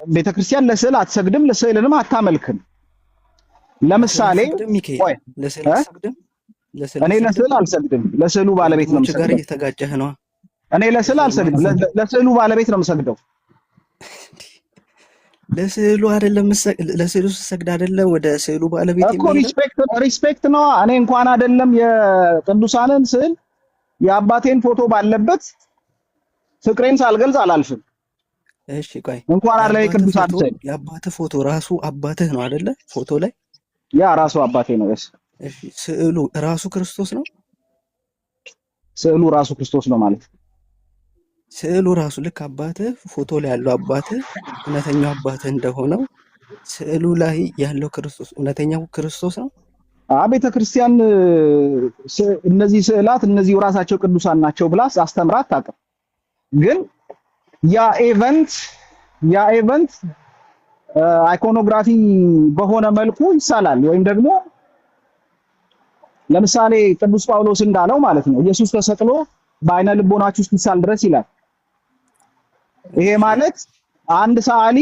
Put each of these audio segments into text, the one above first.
ቤተክርስቲያን ለስዕል አትሰግድም፣ ለስዕልንም አታመልክም። ለምሳሌ ቆይ እኔ ለስዕል አልሰግድም፣ ለስዕሉ ባለቤት ነው የምሰግደው። እየተጋጨህ ነው። እኔ ለስዕል አልሰግድም፣ ለስዕሉ ባለቤት ነው የምሰግደው። ለስዕሉ አይደለም ለስዕሉ ሰግድ አይደለም ወደ ስዕሉ ባለቤት እኮ ሪስፔክት ነው። እኔ እንኳን አይደለም የቅዱሳንን ስዕል የአባቴን ፎቶ ባለበት ፍቅሬን ሳልገልጽ አላልፍም። እሺ ቆይ እንኳን አይደለም የቅዱሳን ስዕል የአባትህ ፎቶ ራሱ አባትህ ነው አይደለ? ፎቶ ላይ ያ ራሱ አባቴ ነው። እሺ ስዕሉ ራሱ ክርስቶስ ነው። ስዕሉ ራሱ ክርስቶስ ነው ማለት ስዕሉ ራሱ ልክ አባትህ ፎቶ ላይ ያለው አባትህ እውነተኛው አባትህ እንደሆነው ስዕሉ ላይ ያለው ክርስቶስ እውነተኛው ክርስቶስ ነው። ቤተክርስቲያን እነዚህ ስዕላት እነዚህ ራሳቸው ቅዱሳን ናቸው ብላ አስተምራት አታውቅም። ግን ያ ኢቨንት አይኮኖግራፊ በሆነ መልኩ ይሳላል። ወይም ደግሞ ለምሳሌ ቅዱስ ጳውሎስ እንዳለው ማለት ነው ኢየሱስ ተሰቅሎ በአይነ ልቦናችሁ እስኪሳል ድረስ ይላል። ይሄ ማለት አንድ ሰዓሊ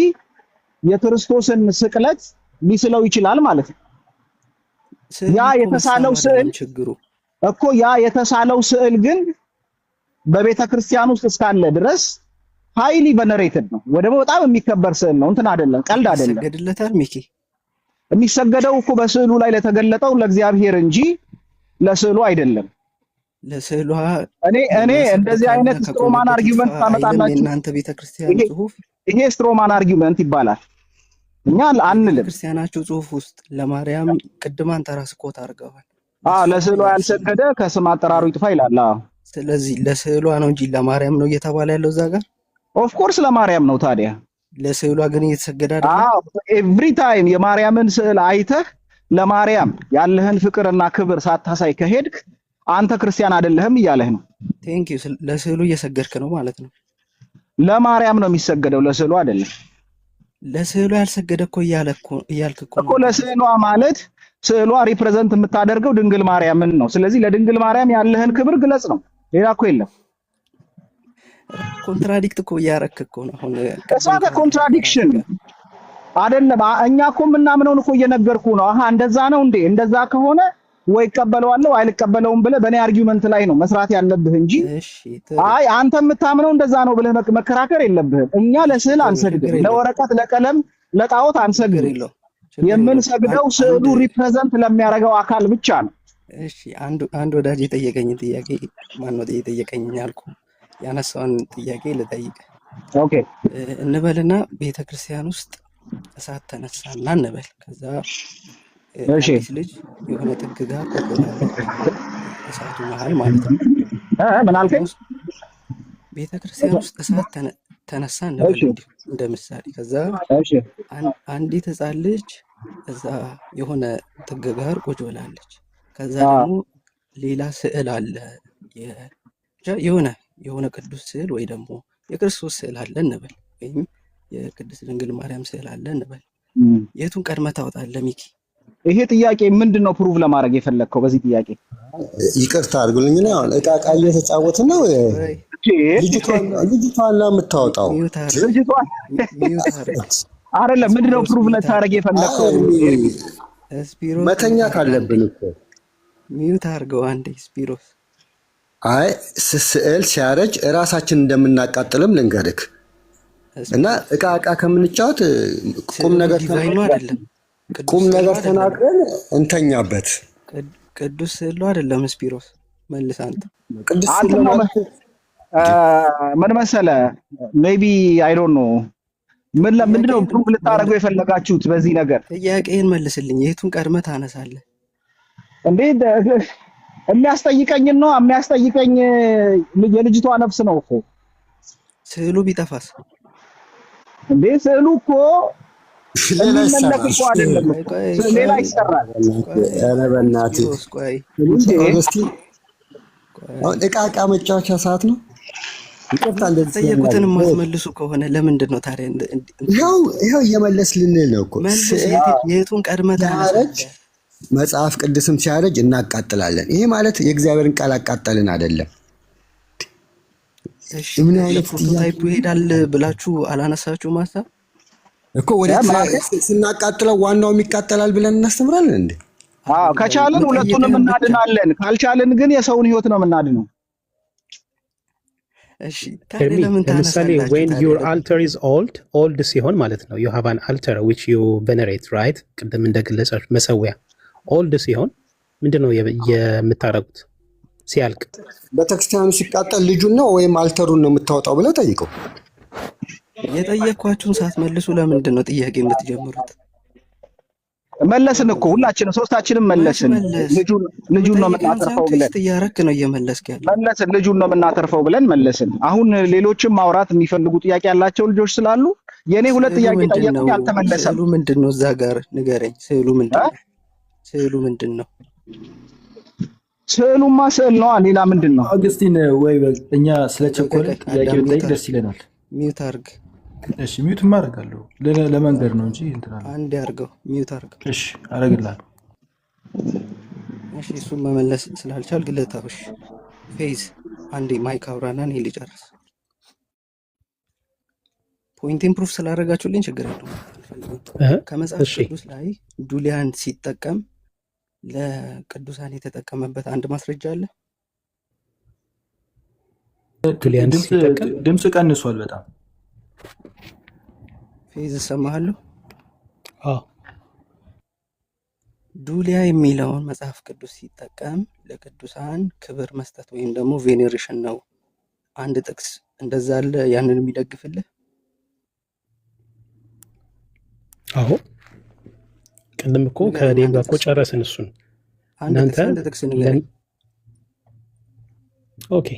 የክርስቶስን ስቅለት ሊስለው ይችላል ማለት ነው። ያ የተሳለው ስዕል እኮ ያ የተሳለው ስዕል ግን በቤተ ክርስቲያን ውስጥ እስካለ ድረስ ሃይሊ ቬነሬትድ ነው። ወደሞ በጣም የሚከበር ስዕል ነው። እንትን አይደለም፣ ቀልድ አይደለም። ይሰገድለታል። ሚኪ የሚሰገደው እኮ በስዕሉ ላይ ለተገለጠው ለእግዚአብሔር እንጂ ለስዕሉ አይደለም። ለስዕሉ እኔ እንደዚህ አይነት ስትሮማን አርጊውመንት ታመጣላችሁ። እናንተ ቤተክርስቲያን ጽሁፍ ይሄ ስትሮማን አርጊውመንት ይባላል። እኛ አንልም። ክርስቲያናችሁ ጽሁፍ ውስጥ ለማርያም ቅድም አንተ ራስህ ኮት አድርገዋል። ለስዕሉ ያልሰገደ ከስም አጠራሩ ይጥፋ ይላል። ስለዚህ ለስዕሏ ነው እንጂ ለማርያም ነው እየተባለ ያለው እዛ ጋር። ኦፍ ኮርስ ለማርያም ነው። ታዲያ ለስዕሏ ግን እየተሰገደ አይደለም። ኤቭሪ ታይም የማርያምን ስዕል አይተህ ለማርያም ያለህን ፍቅርና ክብር ሳታሳይ ከሄድክ አንተ ክርስቲያን አይደለህም እያለህ ነው። ቴንክ ዩ። ለስዕሉ እየሰገድክ ነው ማለት ነው። ለማርያም ነው የሚሰገደው፣ ለስዕሉ አይደለም። ለስዕሉ ያልሰገደ እኮ እያልክ እኮ ለስዕሏ ማለት ስዕሏ ሪፕሬዘንት የምታደርገው ድንግል ማርያምን ነው። ስለዚህ ለድንግል ማርያም ያለህን ክብር ግለጽ ነው። ሌላ እኮ የለም። ኮንትራዲክት እኮ እያረክ እኮ ነው። አሁን ከሳተ ኮንትራዲክሽን አይደለም። እኛ እኮ የምናምነውን እኮ እየነገርኩ ነው። እንደዛ ነው እንዴ? እንደዛ ከሆነ ወይ እቀበለዋለሁ አይልቀበለውም ብለህ በእኔ አርጊውመንት ላይ ነው መስራት ያለብህ እንጂ አንተ የምታምነው እንደዛ ነው ብለህ መከራከር የለብህም። እኛ ለስዕል አንሰግድም፣ ለወረቀት፣ ለቀለም፣ ለጣዖት አንሰግድም። የምንሰግደው ስዕሉ ሪፕሬዘንት ለሚያደርገው አካል ብቻ ነው። እሺ አንድ ወዳጅ የጠየቀኝ ጥያቄ ማነው የጠየቀኝ ያልኩ ያነሳውን ጥያቄ ልጠይቅ። ኦኬ እንበልና ቤተክርስቲያን ውስጥ እሳት ተነሳና እንበል። ከዛ ልጅ የሆነ ጥግ ጋር ቆቆላለች እሳቱ መሀል ማለት ነው። ምን አልከኝ? ቤተክርስቲያን ውስጥ እሳት ተነሳ እንበል እንደ ምሳሌ። ከዛ አንዲት ህፃን ልጅ እዛ የሆነ ጥግ ጋር ቁጭ ብላለች። ከዛ ደግሞ ሌላ ስዕል አለ፣ የሆነ ቅዱስ ስዕል ወይ ደግሞ የክርስቶስ ስዕል አለ እንበል፣ ወይም የቅድስት ድንግል ማርያም ስዕል አለ እንበል። የቱን ቀድመህ ታወጣለህ ሚኪ? ይሄ ጥያቄ ምንድነው ፕሩቭ ለማድረግ የፈለግከው በዚህ ጥያቄ? ይቅርታ አድርጉልኝና እቃ እየተጫወትን ነው። ልጅቷን ነው የምታወጣው። አይደለም ምንድነው ፕሩቭ ለታረግ የፈለግከው? መተኛ ካለብን እኮ ሚዩት አድርገው አንዴ ስፒሮስ። አይ ስዕል ሲያረጅ እራሳችን እንደምናቃጥልም ልንገርክ እና እቃ ከምንጫወት ቁም ነገር አይደለም ቁም ነገር ተናግረን እንተኛበት። ቅዱስ ስዕሉ አይደለም ስፒሮስ መልስ አንተ። ቅዱስ ስዕሉ ምን መሰለህ ሜቢ አይ ዶንት ኖ ምንድነው ፕሩቭ ልታደርገው የፈለጋችሁት በዚህ ነገር? ጥያቄህን መልስልኝ። የቱን ቀድመህ ታነሳለህ እንዴ? የሚያስጠይቀኝ የልጅቷ ነፍስ ነው እኮ። ስዕሉ ቢጠፋስ እንዴ? ስዕሉ እኮ የሚመለክ እኮ አይደለም፣ ሌላ ይሰራል። ኧረ በእናትህ አሁን እቃ መጫወቻ ሰዓት ነው። ይቅርታ እንደዚህ ጠየቁትን የማትመልሱ ከሆነ ለምንድን ነው ታዲያ? ይኸው እየመለስልን ነው እኮ። የቱን ቀድመህ ታነሳለህ? መጽሐፍ ቅዱስም ሲያረጅ እናቃጥላለን። ይሄ ማለት የእግዚአብሔርን ቃል አቃጠልን አይደለም። እሺ ምን አይነት ፕሮቶታይፕ ይሄዳል ብላችሁ አላነሳችሁ ማሳ? እኮ ወዴት ስናቃጥለው ዋናው የሚቃጠላል ብለን እናስተምራለን እንዴ? አዎ ከቻልን ሁለቱንም እናድናለን፣ ካልቻልን ግን የሰውን ህይወት ነው የምናድነው። እሺ ታዲያ ለምን ለምሳሌ when your altar is old ሲሆን ማለት ነው you have an altar which you venerate right ቅድም እንደገለጸ መሰዊያ old ሲሆን ምንድነው የምታረጉት? ሲያልቅ ቤተክርስቲያኑ ሲቃጠል ልጁን ነው ወይም አልተሩን ነው የምታወጣው ብለው ጠይቀው። የጠየኳችሁን ሳትመልሱ ለምንድን ነው ጥያቄ የምትጀምሩት? መለስን እኮ ሁላችንም ሶስታችንም መለስን። ልጁን ነው የምናተርፈው ብለን እያረክ ነው እየመለስክ ያለው። መለስን ልጁን ነው የምናተርፈው ብለን መለስን። አሁን ሌሎችም ማውራት የሚፈልጉ ጥያቄ ያላቸው ልጆች ስላሉ የኔ ሁለት ጥያቄ ጠየቁኝ አልተመለሰም። ስዕሉ ምንድን ነው? እዛ ጋር ንገረኝ። ስዕሉ ምንድን ነው? ስዕሉ ምንድን ነው? ስዕሉማ ስዕል ነው። ሌላ ምንድን ነው? አውግስቲን ወይ እኛ ስለቸኮለ ጥያቄ ብጠይቅ ደስ ይለናል። ሚውት አርግ። እሺ ሚውት ማድረጋለሁ ለመንገድ ነው እንጂ እንትና አንድ ያርገው። ሚውት አርገው። እሺ አረግልሃለሁ። እሺ እሱን መመለስ ስላልቻልክ ልተውሽ። ፌዝ አንዴ ማይክ አውራና እኔ ልጨርስ። ፖይንቴን ፕሩፍ ስላደረጋችሁልኝ ችግር የለውም። ከመጽሐፍ ቅዱስ ላይ ዱሊያን ሲጠቀም ለቅዱሳን የተጠቀመበት አንድ ማስረጃ አለ። ድምፅ ቀንሷል በጣም። ፌዝ እሰማሃለሁ። ዱሊያ የሚለውን መጽሐፍ ቅዱስ ሲጠቀም ለቅዱሳን ክብር መስጠት ወይም ደግሞ ቬኔሬሽን ነው። አንድ ጥቅስ እንደዛ አለ ያንን የሚደግፍልህ? አዎ ቅድም እኮ ከዴም ጋር እኮ ጨረስን እሱን። አንድ ጥቅስ ንገረኝ። ኦኬ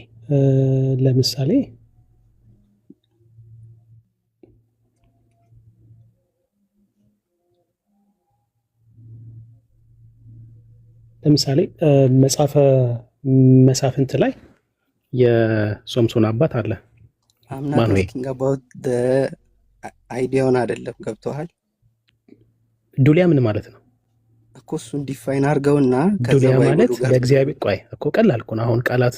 ለምሳሌ መጽሐፈ መሳፍንት ላይ የሶምሶን አባት አለ። ማኑኤል አይዲያውን አይደለም ገብቶሃል? ዱሊያ ምን ማለት ነው እኮ እሱን ዲፋይን አድርገውና ዱሊያ ማለት ለእግዚአብሔር ቆይ እኮ ቀላል እኮ ነው። አሁን ቃላት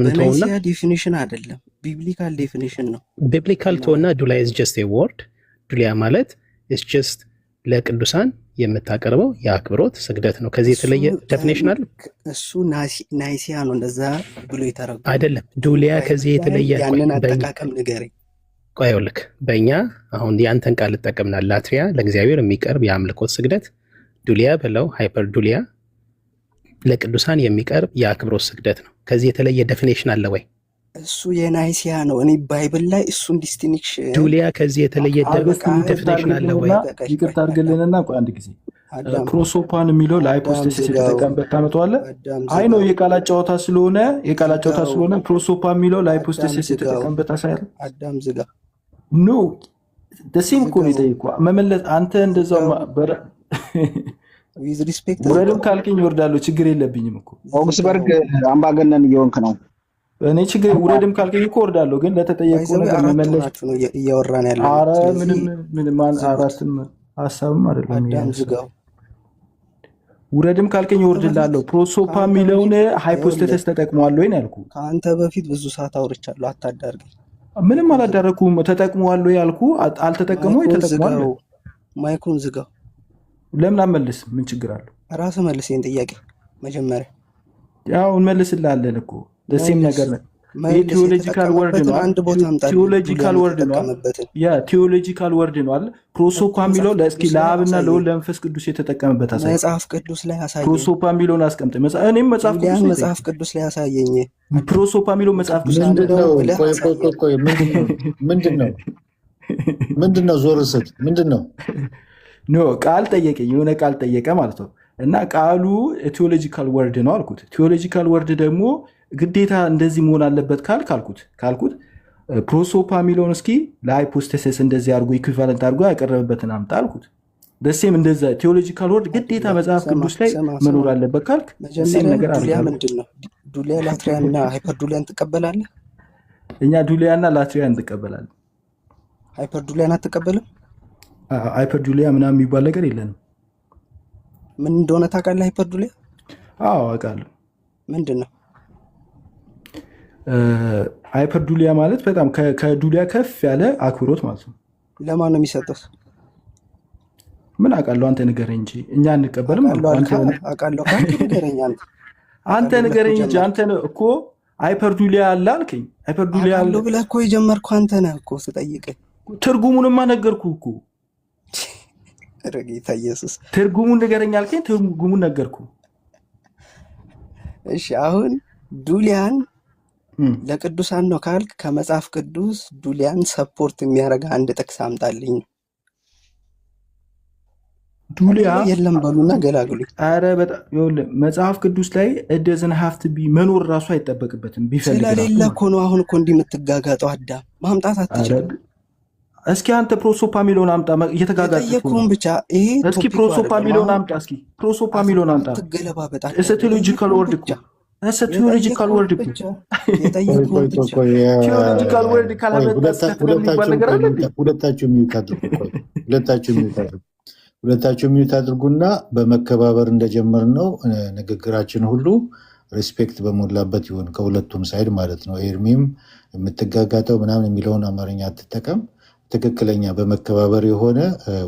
በነዚያ ዴፊኒሽን አይደለም ቢብሊካል ዴፊኒሽን ነው። ቢብሊካል ተውና ዱሊያ is just a word። ዱሊያ ማለት is just ለቅዱሳን የምታቀርበው የአክብሮት ስግደት ነው። ከዚህ የተለየ ዴፊኒሽን አለ? እሱ ናይሲያ ነው እንደዛ ብሎ የተረጎመው አይደለም። ዱሊያ ከዚህ የተለየ ያንን አጠቃቀም ንገረኝ። ቆይ ይኸውልህ በእኛ አሁን ያንተን ቃል ልጠቀምናል። ላትሪያ ለእግዚአብሔር የሚቀርብ የአምልኮት ስግደት፣ ዱሊያ ብለው ሃይፐር ዱሊያ ለቅዱሳን የሚቀርብ የአክብሮት ስግደት ነው። ከዚህ የተለየ ዴፊኒሽን አለ ወይ? እሱ የናይሲያ ነው። እኔ ባይብል ላይ እሱን ዲስቲንክሽን ዱሊያ ከዚህ የተለየ ዴፊኒሽን አለ ወይ? ይቅርታ አድርግልንና ቆይ አንድ ጊዜ ፕሮሶፓን የሚለው ለሃይፖስቴሲስ የተጠቀምበት ታመጣዋለህ? አይ ነው የቃላት ጨዋታ ስለሆነ ፕሮሶፓ የሚለው ለሃይፖስቴሲስ የተጠቀምበት አሳያለሁ። አዳም ዝጋ ኖ ደሴም እኮ ነው የጠየኩህ። መመለስ አንተ እንደዛው ዊዝ ሪስፔክት ውረድም ካልከኝ እወርዳለሁ፣ ችግር የለብኝም እኮ። ኦግስበርግ አምባገነን እየሆንክ ነው። እኔ ችግር ውረድም ካልከኝ እኮ እወርዳለሁ፣ ግን ለተጠየቀው ነገር መመለስ ነው እያወራን ያለው። ኧረ ምንም አራስም ሀሳብም አይደለም። አዳም ዝጋው። ውረድም ካልከኝ እወርድላለሁ። ፕሮሶፓ የሚለውን ሃይፖስቴሲስ ተጠቅመዋል ወይ ነው ያልኩህ። ከአንተ በፊት ብዙ ሰዓት አውርቻለሁ፣ አታዳርገኝ። ምንም አላዳረኩም። ተጠቅመዋል ወይ ያልኩህ፣ አልተጠቀሙ ወይ ተጠቅመዋል። ማይኩን ዝጋው። ለምን አመልስ? ምን ችግር አለው? ራስህ መልስ ይሄን ጥያቄ መጀመሪያ። ያው እንመልስልሃለን እኮ ደሴም ነገር ነው። ቲዮሎጂካል ወርድ ነው። ቲዮሎጂካል ወርድ ነው። ያ ቲዮሎጂካል ወርድ ነው አይደል? ፕሮሶፓ የሚለው ለእስኪ ለአብና ለወልድ ለመንፈስ ቅዱስ የተጠቀመበት አሳይ። መጽሐፍ ቅዱስ ላይ አሳየኝ። ፕሮሶፓ የሚለውን አስቀምጥ። እኔም መጽሐፍ ቅዱስ ላይ አሳየኝ። ፕሮሶፓ የሚለው መጽሐፍ ቅዱስ ምንድነው? ዞር ስጥ ምንድነው? ኖ ቃል ጠየቀኝ፣ የሆነ ቃል ጠየቀ ማለት ነው። እና ቃሉ ቲዮሎጂካል ወርድ ነው አልኩት። ቲዮሎጂካል ወርድ ደግሞ ግዴታ እንደዚህ መሆን አለበት ካልኩት ፕሮሶፓ የሚለውን እስኪ ለሃይፖስቴሲስ እንደዚህ አድርጎ ኢኩቫለንት አድርጎ ያቀረበበትን አምጣ አልኩት። ደሴም እንደዛ ቲዮሎጂካል ወርድ ግዴታ መጽሐፍ ቅዱስ ላይ መኖር አለበት ካልክ ደሴም ነገር አለ። ዱሊያ ላትሪያን እና ሃይፐር ዱሊያን ትቀበላለህ? እኛ ዱሊያና ላትሪያን እንቀበላለን። ሃይፐር ዱሊያን አትቀበልም? ሃይፐር ዱሊያ ምናምን የሚባል ነገር የለንም። ምን እንደሆነ ታውቃለህ? ሃይፐር ዱሊያ? አዎ አውቃለሁ። ምንድን ነው ሃይፐር ዱሊያ ማለት? በጣም ከዱሊያ ከፍ ያለ አክብሮት ማለት ነው። ለማን ነው የሚሰጠው? ምን አውቃለሁ? አንተ ንገረኝ እንጂ እኛ አንቀበልም አልኩ። አውቃለሁ ካልክ ንገረኝ አንተ። አንተ ንገረኝ እንጂ አንተ እኮ ሃይፐርዱሊያ አለ አልከኝ። ሃይፐርዱሊያ አለ ብለህ እኮ የጀመርከው አንተ ነህ እኮ ስጠይቅህ። ትርጉሙንማ ነገርኩህ እኮ። ኧረ ጌታ ኢየሱስ ትርጉሙን ንገረኝ አልከኝ፣ ትርጉሙን ነገርኩህ። እሺ አሁን ዱሊያን ለቅዱሳን ነው ካልክ ከመጽሐፍ ቅዱስ ዱሊያን ሰፖርት የሚያደርግ አንድ ጥቅስ አምጣልኝ። ዱሊያ የለም በሉና ገላግሉኝ። ኧረ በጣም ይኸውልህ መጽሐፍ ቅዱስ ላይ እደዝን ሀፍት መኖር ራሱ አይጠበቅበትም። ቢፈልግ ስለሌለ እኮ ነው አሁን እኮ እንዲህ የምትጋጋጠው። አዳም ማምጣት አትችልም። እስኪ አንተ ፕሮሶፓ ሚለውን አምጣ። እየተጋጋጥኩህ ብቻ ይሄ እስኪ ፕሮሶፓ ሚለውን አምጣ። እስኪ ፕሮሶፓ ሚለውን አምጣ። ትገለባበጣ ቴዎሎጂካል ወርድ እኮ ቴዎሎጂካል ወርድ እኮ ቴዎሎጂካል ወርድ ካላመጣ ሁለታችሁ ሚዩት አድርጉና በመከባበር እንደጀመርነው ንግግራችን ሁሉ ሪስፔክት በሞላበት ይሁን፣ ከሁለቱም ሳይድ ማለት ነው። ኤርሚም የምትጋጋጠው ምናምን የሚለውን አማርኛ አትጠቀም። ትክክለኛ በመከባበር የሆነ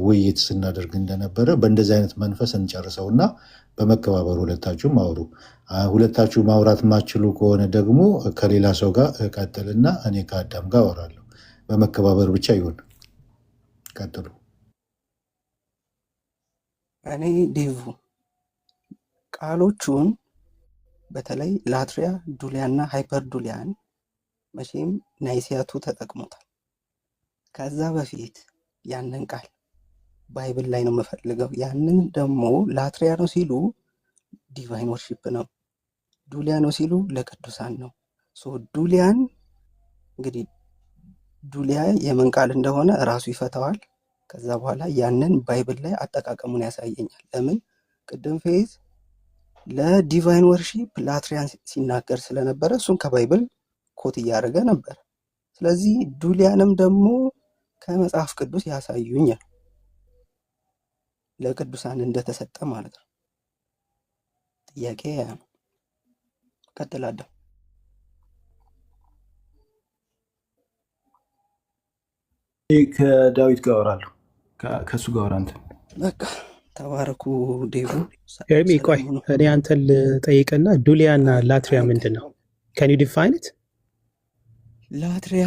ውይይት ስናደርግ እንደነበረ በእንደዚህ አይነት መንፈስ እንጨርሰውና በመከባበር ሁለታችሁም አውሩ። ሁለታችሁ ማውራት ማችሉ ከሆነ ደግሞ ከሌላ ሰው ጋር ቀጥልና እኔ ከአዳም ጋር አወራለሁ። በመከባበር ብቻ ይሁን። ቀጥሉ። እኔ ዴቭ ቃሎቹን በተለይ ላትሪያ ዱሊያና ሃይፐር ዱሊያን መቼም ናይሲያቱ ተጠቅሞታል። ከዛ በፊት ያንን ቃል ባይብል ላይ ነው የምፈልገው። ያንን ደግሞ ላትሪያ ነው ሲሉ ዲቫይን ወርሺፕ ነው፣ ዱሊያ ነው ሲሉ ለቅዱሳን ነው። ዱሊያን እንግዲህ ዱሊያ የምን ቃል እንደሆነ እራሱ ይፈታዋል። ከዛ በኋላ ያንን ባይብል ላይ አጠቃቀሙን ያሳየኛል። ለምን ቅድም ፌዝ ለዲቫይን ወርሺፕ ላትሪያን ሲናገር ስለነበረ እሱን ከባይብል ኮት እያደረገ ነበር። ስለዚህ ዱሊያንም ደግሞ ከመጽሐፍ ቅዱስ ያሳዩኛል ለቅዱሳን እንደተሰጠ ማለት ነው። ጥያቄ ያ ነው። ቀጥላለሁ። ከዳዊት ጋር አወራለሁ። ከእሱ ጋር አንተ በቃ ተባረኩ። ዴቭ ኤርሚ ቆይ እኔ አንተን ልጠይቅና ዱሊያ እና ላትሪያ ምንድን ነው? ከን ዩ ዲፋይን ኢት? ላትሪያ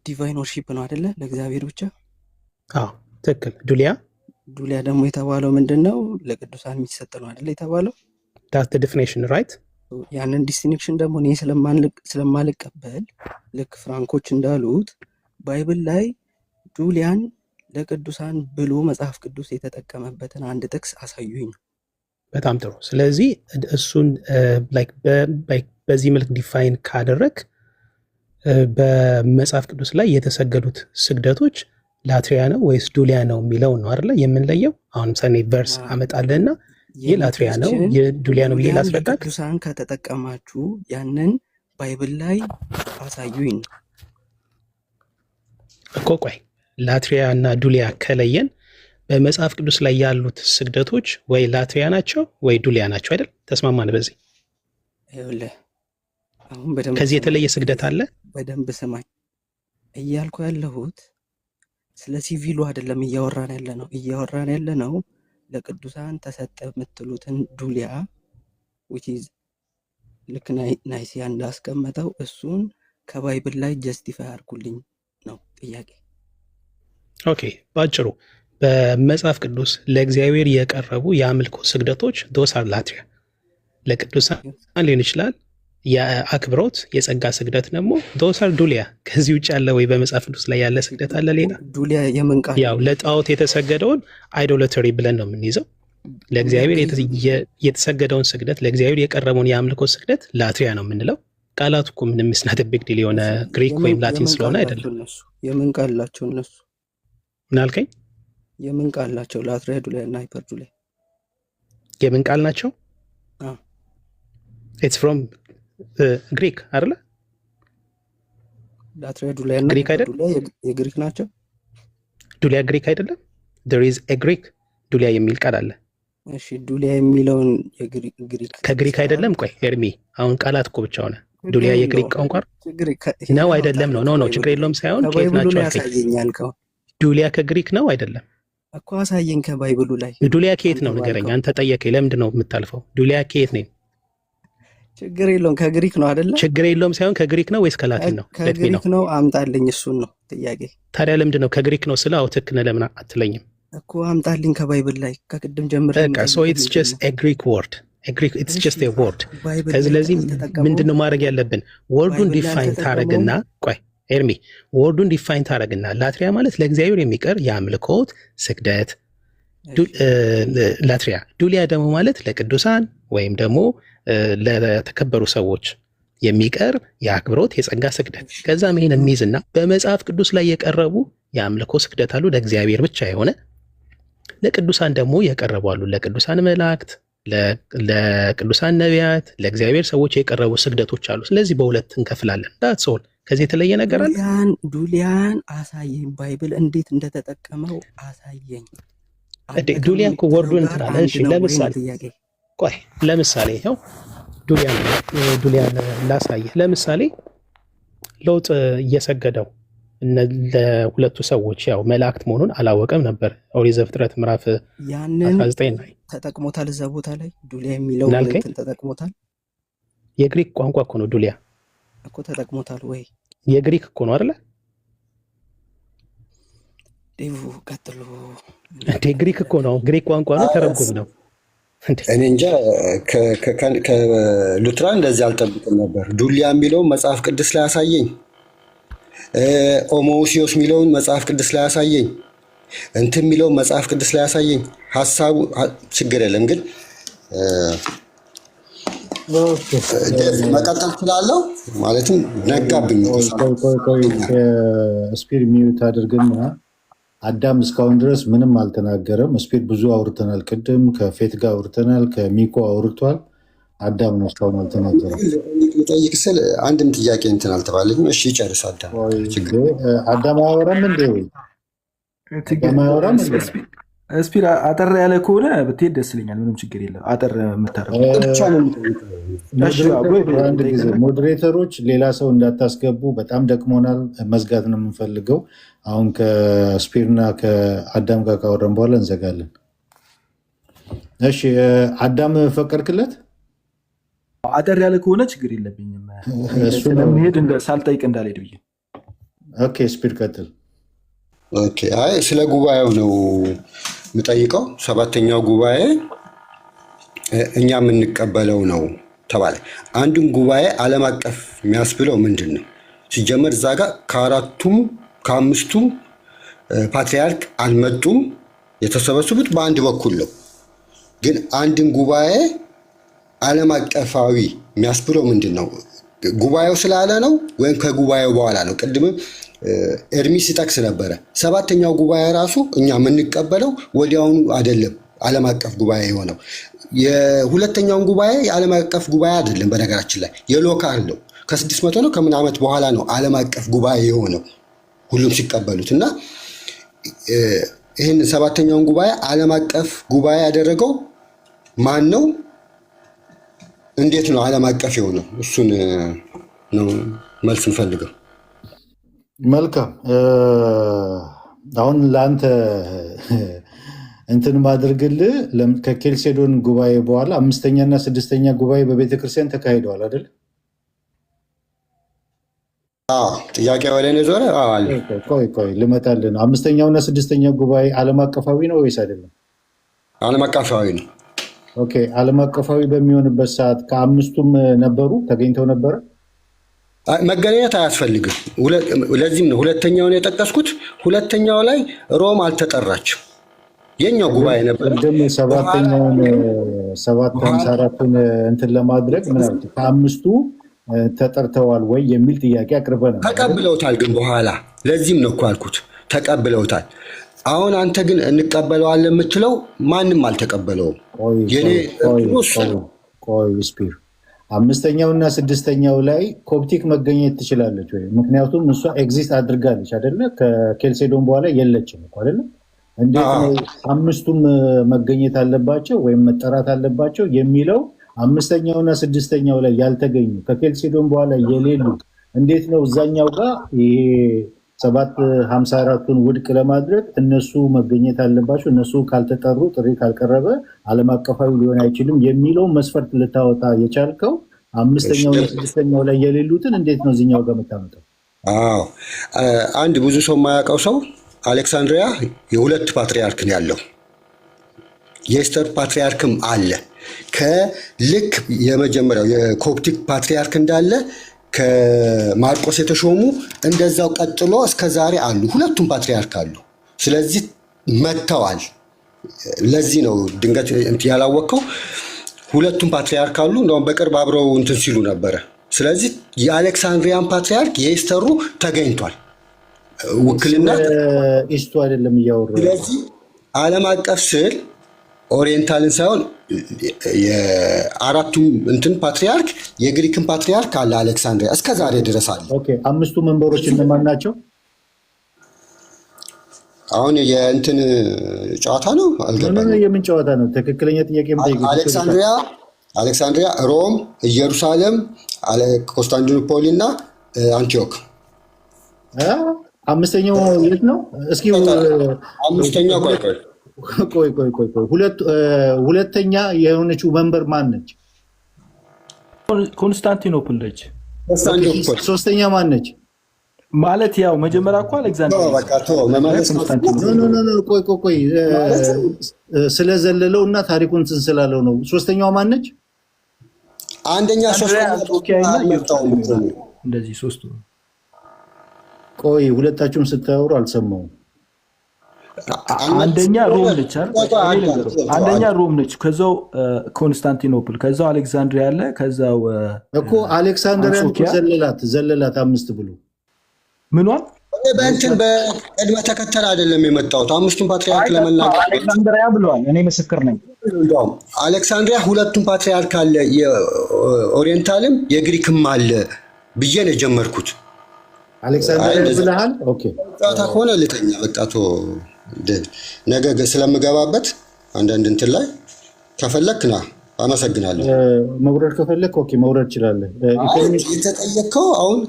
ዲቫይን ወርሺፕ ነው አይደለ? ለእግዚአብሔር ብቻ። አዎ ትክክል። ዱሊያ ደግሞ የተባለው ምንድን ነው? ለቅዱሳን የሚሰጥ ነው አይደለ የተባለው? ዳት ዲፊኒሽን ራይት። ያንን ዲስቲንክሽን ደግሞ እኔ ስለማልቀበል ልክ ፍራንኮች እንዳሉት ባይብል ላይ ዱሊያን ለቅዱሳን ብሎ መጽሐፍ ቅዱስ የተጠቀመበትን አንድ ጥቅስ አሳዩኝ። በጣም ጥሩ። ስለዚህ እሱን በዚህ መልክ ዲፋይን ካደረግ በመጽሐፍ ቅዱስ ላይ የተሰገዱት ስግደቶች ላትሪያ ነው ወይስ ዱሊያ ነው የሚለው ነው አይደለ የምንለየው። አሁን ምሳሌ ቨርስ አመጣለና ይህ ላትሪያ ነው ይህ ዱሊያ ነው ብዬ ላስረዳክ። ቅዱሳን ከተጠቀማችሁ ያንን ባይብል ላይ አሳዩኝ እኮ። ቆይ ላትሪያ እና ዱሊያ ከለየን በመጽሐፍ ቅዱስ ላይ ያሉት ስግደቶች ወይ ላትሪያ ናቸው ወይ ዱሊያ ናቸው አይደል? ተስማማን በዚህ? ይኸውልህ አሁን በደንብ ከዚህ የተለየ ስግደት አለ? በደንብ ስማኝ እያልኩ ያለሁት ስለ ሲቪሉ አይደለም እያወራን ያለ ነው ለቅዱሳን ተሰጠ የምትሉትን ዱሊያ which is ልክ ናይሲያ እንዳስቀመጠው እሱን ከባይብል ላይ ጀስቲፋይ አድርጉልኝ ነው ጥያቄ። ኦኬ ባጭሩ በመጽሐፍ ቅዱስ ለእግዚአብሔር የቀረቡ የአምልኮ ስግደቶች ዶስ አር ላትሪያ። ለቅዱሳን ሊሆን ይችላል የአክብሮት የጸጋ ስግደት ደግሞ ዶስ አር ዱሊያ። ከዚህ ውጭ ያለ ወይ በመጽሐፍ ቅዱስ ላይ ያለ ስግደት አለ ሌላ? ዱሊያ የምን ቃል? ያው ለጣዖት የተሰገደውን አይዶላተሪ ብለን ነው የምንይዘው። ለእግዚአብሔር የተሰገደውን ስግደት ለእግዚአብሔር የቀረበውን የአምልኮ ስግደት ላትሪያ ነው የምንለው። ቃላቱ እኮ ምንም ስናት ቢግ ዲል የሆነ ግሪክ ወይም ላቲን ስለሆነ አይደለም። የምን ቃል አላቸው እነሱ? ምን አልከኝ? የምን ቃል ናቸው? ላትሪያ ዱሊያ እና ሃይፐር ዱሊያ የምን ቃል ናቸው? ኢትስ ፍሮም ግሪክ አይደለ? ላትሪያ ዱሊያ እና ግሪክ አይደል? የግሪክ ናቸው። ዱሊያ ግሪክ አይደለም? there is a Greek ዱሊያ የሚል ቃል አለ። እሺ ዱሊያ የሚለውን የግሪክ ከግሪክ አይደለም? ቆይ ኤርሚ አሁን ቃላት እኮ ብቻ ሆነ። ዱሊያ የግሪክ ቋንቋ ነው አይደለም? ነው ችግር የለውም ሳይሆን ከየት ናቸው? ዱሊያ ከግሪክ ነው አይደለም? እኮ አሳየኝ ከባይብሉ ላይ ዱሊያ ከየት አንተ ነው ንገረኝ። ባልከው። አንተ ጠየቀኝ፣ ለምንድን ነው የምታልፈው? ዱሊያ ከየት ነው? ችግር የለውም ከግሪክ ነው አይደለ? ችግር የለውም ሳይሆን ከግሪክ ነው ወይስ ከላቲን ነው? ለትሚ ነው። ከግሪክ ነው አምጣልኝ። እሱን ነው ጥያቄ ታዲያ ለምንድን ነው ከግሪክ ነው ስለ? አዎ ትክክል ነህ። ለምን አትለኝም? እኮ አምጣልኝ ከባይብል ላይ ከቅድም ጀምሬ በቃ ሶ ኢትስ ጀስት ኤ ግሪክ ወርድ ኢትስ ጀስት ኤ ወርድ። ስለዚህ ምንድን ነው ማድረግ ያለብን? ወርዱን ዲፋይን ታረግና ቆይ ኤርሚ ወርዱን ዲፋይን ታረግና ላትሪያ ማለት ለእግዚአብሔር የሚቀር የአምልኮት ስግደት ላትሪያ፣ ዱሊያ ደግሞ ማለት ለቅዱሳን ወይም ደግሞ ለተከበሩ ሰዎች የሚቀርብ የአክብሮት የጸጋ ስግደት። ከዛም ይሄን እንይዝና በመጽሐፍ ቅዱስ ላይ የቀረቡ የአምልኮ ስግደት አሉ ለእግዚአብሔር ብቻ የሆነ፣ ለቅዱሳን ደግሞ የቀረቡ አሉ፣ ለቅዱሳን መላእክት፣ ለቅዱሳን ነቢያት፣ ለእግዚአብሔር ሰዎች የቀረቡ ስግደቶች አሉ። ስለዚህ በሁለት እንከፍላለን። ዳትስ ኦል። ከዚህ የተለየ ነገር አለ? ዱሊያን አሳየኝ፣ ባይብል እንዴት እንደተጠቀመው አሳየኝ። ዱሊያ እኮ ወርዱን እንትን አለ። እሺ ለምሳሌ ቆይ ለምሳሌ ይኸው ዱሊያን ላሳየህ። ለምሳሌ ሎጥ እየሰገደው ለሁለቱ ሰዎች ያው መላእክት መሆኑን አላወቀም ነበር። ኦሪት ዘፍጥረት ምዕራፍ 19 ላይ ተጠቅሞታል። እዛ ቦታ ላይ ዱሊያ የሚለው እንትን ተጠቅሞታል። የግሪክ ቋንቋ እኮ ነው ዱሊያ እኮ ተጠቅሞታል ወይ? የግሪክ እኮ ነው አይደለ? ዴቭ ቀጥሎ። ግሪክ እኮ ነው፣ ግሪክ ቋንቋ ነው፣ ተረጉም ነው። እኔ እንጃ ከሉትራን እንደዚህ አልጠብቅም ነበር። ዱሊያ የሚለውን መጽሐፍ ቅዱስ ላይ ያሳየኝ፣ ኦሞሲዮስ የሚለውን መጽሐፍ ቅዱስ ላይ ያሳየኝ፣ እንትን የሚለውን መጽሐፍ ቅዱስ ላይ ያሳየኝ። ሀሳቡ ችግር የለም ግን መቀጠል ስላለው ማለትም ነጋብኝ። ስፒር ሚዩት አድርግና አዳም እስካሁን ድረስ ምንም አልተናገረም። ስፒር ብዙ አውርተናል። ቅድም ከፌት ጋር አውርተናል፣ ከሚኮ አውርቷል። አዳም ነው እስካሁን አልተናገረም። ጠይቅ ስል አንድም ጥያቄ እንትን አልተባለኝም። እሺ ይጨርስ አዳም። አዳም አያወራም እንዴ? አያወራም እንዴ? ስፒር አጠር ያለ ከሆነ ብትሄድ ደስ ይለኛል። ምንም ችግር የለም። አጠር ሞዴሬተሮች ሌላ ሰው እንዳታስገቡ፣ በጣም ደክሞናል። መዝጋት ነው የምንፈልገው። አሁን ከስፒርና ከአዳም ጋር ካወረን በኋላ እንዘጋለን። እሺ አዳም ፈቀድክለት? አጠር ያለ ከሆነ ችግር የለብኝም። ስለምሄድ ሳልጠይቅ እንዳልሄድ ብዬ። ኦኬ ስፒር ቀጥል። ኦኬ አይ ስለ ጉባኤው ነው የምጠይቀው። ሰባተኛው ጉባኤ እኛ የምንቀበለው ነው ተባለ። አንዱን ጉባኤ ዓለም አቀፍ የሚያስብለው ምንድን ነው? ሲጀመር እዛ ጋር ከአምስቱም ፓትሪያርክ አልመጡም። የተሰበሰቡት በአንድ በኩል ነው። ግን አንድን ጉባኤ ዓለም አቀፋዊ የሚያስብለው ምንድን ነው? ጉባኤው ስላለ ነው ወይም ከጉባኤው በኋላ ነው? ቅድምም ኤርሚ ሲጠቅስ ነበረ። ሰባተኛው ጉባኤ ራሱ እኛ የምንቀበለው ወዲያውኑ አይደለም ዓለም አቀፍ ጉባኤ የሆነው። የሁለተኛውን ጉባኤ የዓለም አቀፍ ጉባኤ አይደለም፣ በነገራችን ላይ የሎካል ነው። ከ600 ነው ከምን ዓመት በኋላ ነው ዓለም አቀፍ ጉባኤ የሆነው ሁሉም ሲቀበሉት። እና ይህን ሰባተኛውን ጉባኤ ዓለም አቀፍ ጉባኤ ያደረገው ማን ነው? እንዴት ነው ዓለም አቀፍ የሆነው? እሱን ነው መልስ እንፈልገው። መልካም። አሁን ለአንተ እንትን ማድርግልህ ከኬልሴዶን ጉባኤ በኋላ 5ኛ እና 6ኛ ጉባኤ በቤተክርስቲያን ተካሂደዋል አይደል? ጥያቄ ወደ እኔ ዞረ። ቆይ ልመጣልን። 5ኛው እና 6ኛው ጉባኤ ዓለም አቀፋዊ ነው ወይስ አይደለም? ዓለም አቀፋዊ ነው። ኦኬ ዓለም አቀፋዊ በሚሆንበት ሰዓት ከአምስቱም ነበሩ ተገኝተው ነበረ? መገናኘት አያስፈልግም። ለዚህም ነው ሁለተኛውን የጠቀስኩት። ሁለተኛው ላይ ሮም አልተጠራችም። የኛው ጉባኤ ነበር። ቅድም 754ን እንትን ለማድረግ ምን ከአምስቱ ተጠርተዋል ወይ የሚል ጥያቄ አቅርበናል። ተቀብለውታል ግን በኋላ። ለዚህም ነው እኮ አልኩት ተቀብለውታል። አሁን አንተ ግን እንቀበለዋለን የምትለው ማንም አልተቀበለውም። ቆይ ስፒር 5ኛው እና 6ኛው ላይ ኮፕቲክ መገኘት ትችላለች ወይ? ምክንያቱም እሷ ኤግዚስት አድርጋለች አይደለ? ከኬልሴዶን በኋላ የለችም እኮ አይደለ? እንዴት ነው አምስቱም መገኘት አለባቸው ወይም መጠራት አለባቸው የሚለው 5ኛው እና 6ኛው ላይ ያልተገኙ ከኬልሴዶን በኋላ የሌሉ እንዴት ነው እዛኛው ጋር ይሄ 754ቱን ውድቅ ለማድረግ እነሱ መገኘት አለባቸው፣ እነሱ ካልተጠሩ ጥሪ ካልቀረበ ዓለም አቀፋዊ ሊሆን አይችልም የሚለውን መስፈርት ልታወጣ የቻልከው አምስተኛው ስድስተኛው ላይ የሌሉትን እንዴት ነው እዚህኛው ጋር የምታመጣው? አዎ አንድ ብዙ ሰው የማያውቀው ሰው አሌክሳንድሪያ የሁለት ፓትሪያርክ ነው ያለው። የኢስተር ፓትሪያርክም አለ። ከልክ የመጀመሪያው የኮፕቲክ ፓትሪያርክ እንዳለ ከማርቆስ የተሾሙ እንደዛው ቀጥሎ እስከ ዛሬ አሉ። ሁለቱም ፓትሪያርክ አሉ። ስለዚህ መጥተዋል። ለዚህ ነው ድንገት ያላወቀው። ሁለቱም ፓትሪያርክ አሉ። እንደውም በቅርብ አብረው እንትን ሲሉ ነበረ። ስለዚህ የአሌክሳንድሪያን ፓትሪያርክ የኢስተሩ ተገኝቷል። ውክልና ኢስቱ አይደለም እያወራ። ስለዚህ ዓለም አቀፍ ስል ኦሪየንታልን ሳይሆን የአራቱም እንትን ፓትሪያርክ የግሪክን ፓትሪያርክ አለ አሌክሳንድሪያ እስከ ዛሬ ድረስ አለ። ኦኬ አምስቱ መንበሮች እነማን ናቸው? አሁን የእንትን ጨዋታ ነው አልገባኝም። የምን ጨዋታ ነው? ትክክለኛ ጥያቄ አሌክሳንድሪያ፣ ሮም፣ ኢየሩሳሌም፣ ኮንስታንቲኖፖል እና አንቲዮክ። አምስተኛው የት ነው? እስኪ አምስተኛው ቆይ ሁለተኛ የሆነችው መንበር ማን ነች? ኮንስታንቲኖፕል ነች። ሶስተኛ ማን ነች? ማለት ያው መጀመሪያ እኮ አሌክዛንድር ቆይ ስለዘለለው እና ታሪኩን ስላለው ነው። ሶስተኛዋ ማን ነች? አንደኛ እንደዚህ ሶስቱ። ቆይ ሁለታችሁም ስታወሩ አልሰማሁም። አንደኛ ሮም ነች አይደል? አንደኛ ሮም ነች፣ ከዛው ኮንስታንቲኖፕል፣ ከዛው አሌክዛንድሪያ አለ፣ ከዛው እኮ አሌክሳንድሪያ ዘለላት አምስት ብሎ ምኗን በእንትን በቅድመ ተከተል አይደለም የመጣሁት። አምስቱን ፓትሪያርክ ለመናገር አሌክሳንድሪያ ብለዋል። እኔ ምስክር ነኝ። አሌክሳንድሪያ ሁለቱም ፓትሪያርክ አለ፣ የኦሪየንታልም የግሪክም አለ ብዬ ነው የጀመርኩት። አሌክሳንድሪያ ብለሃል። ኦኬ ጨዋታ ከሆነ ልተኛ በቃ ነገ ስለምገባበት አንዳንድ እንትን ላይ ከፈለክ ና። አመሰግናለሁ። መውረድ ከፈለክ ኦኬ መውረድ ትችላለህ። የተጠየቅከው አሁን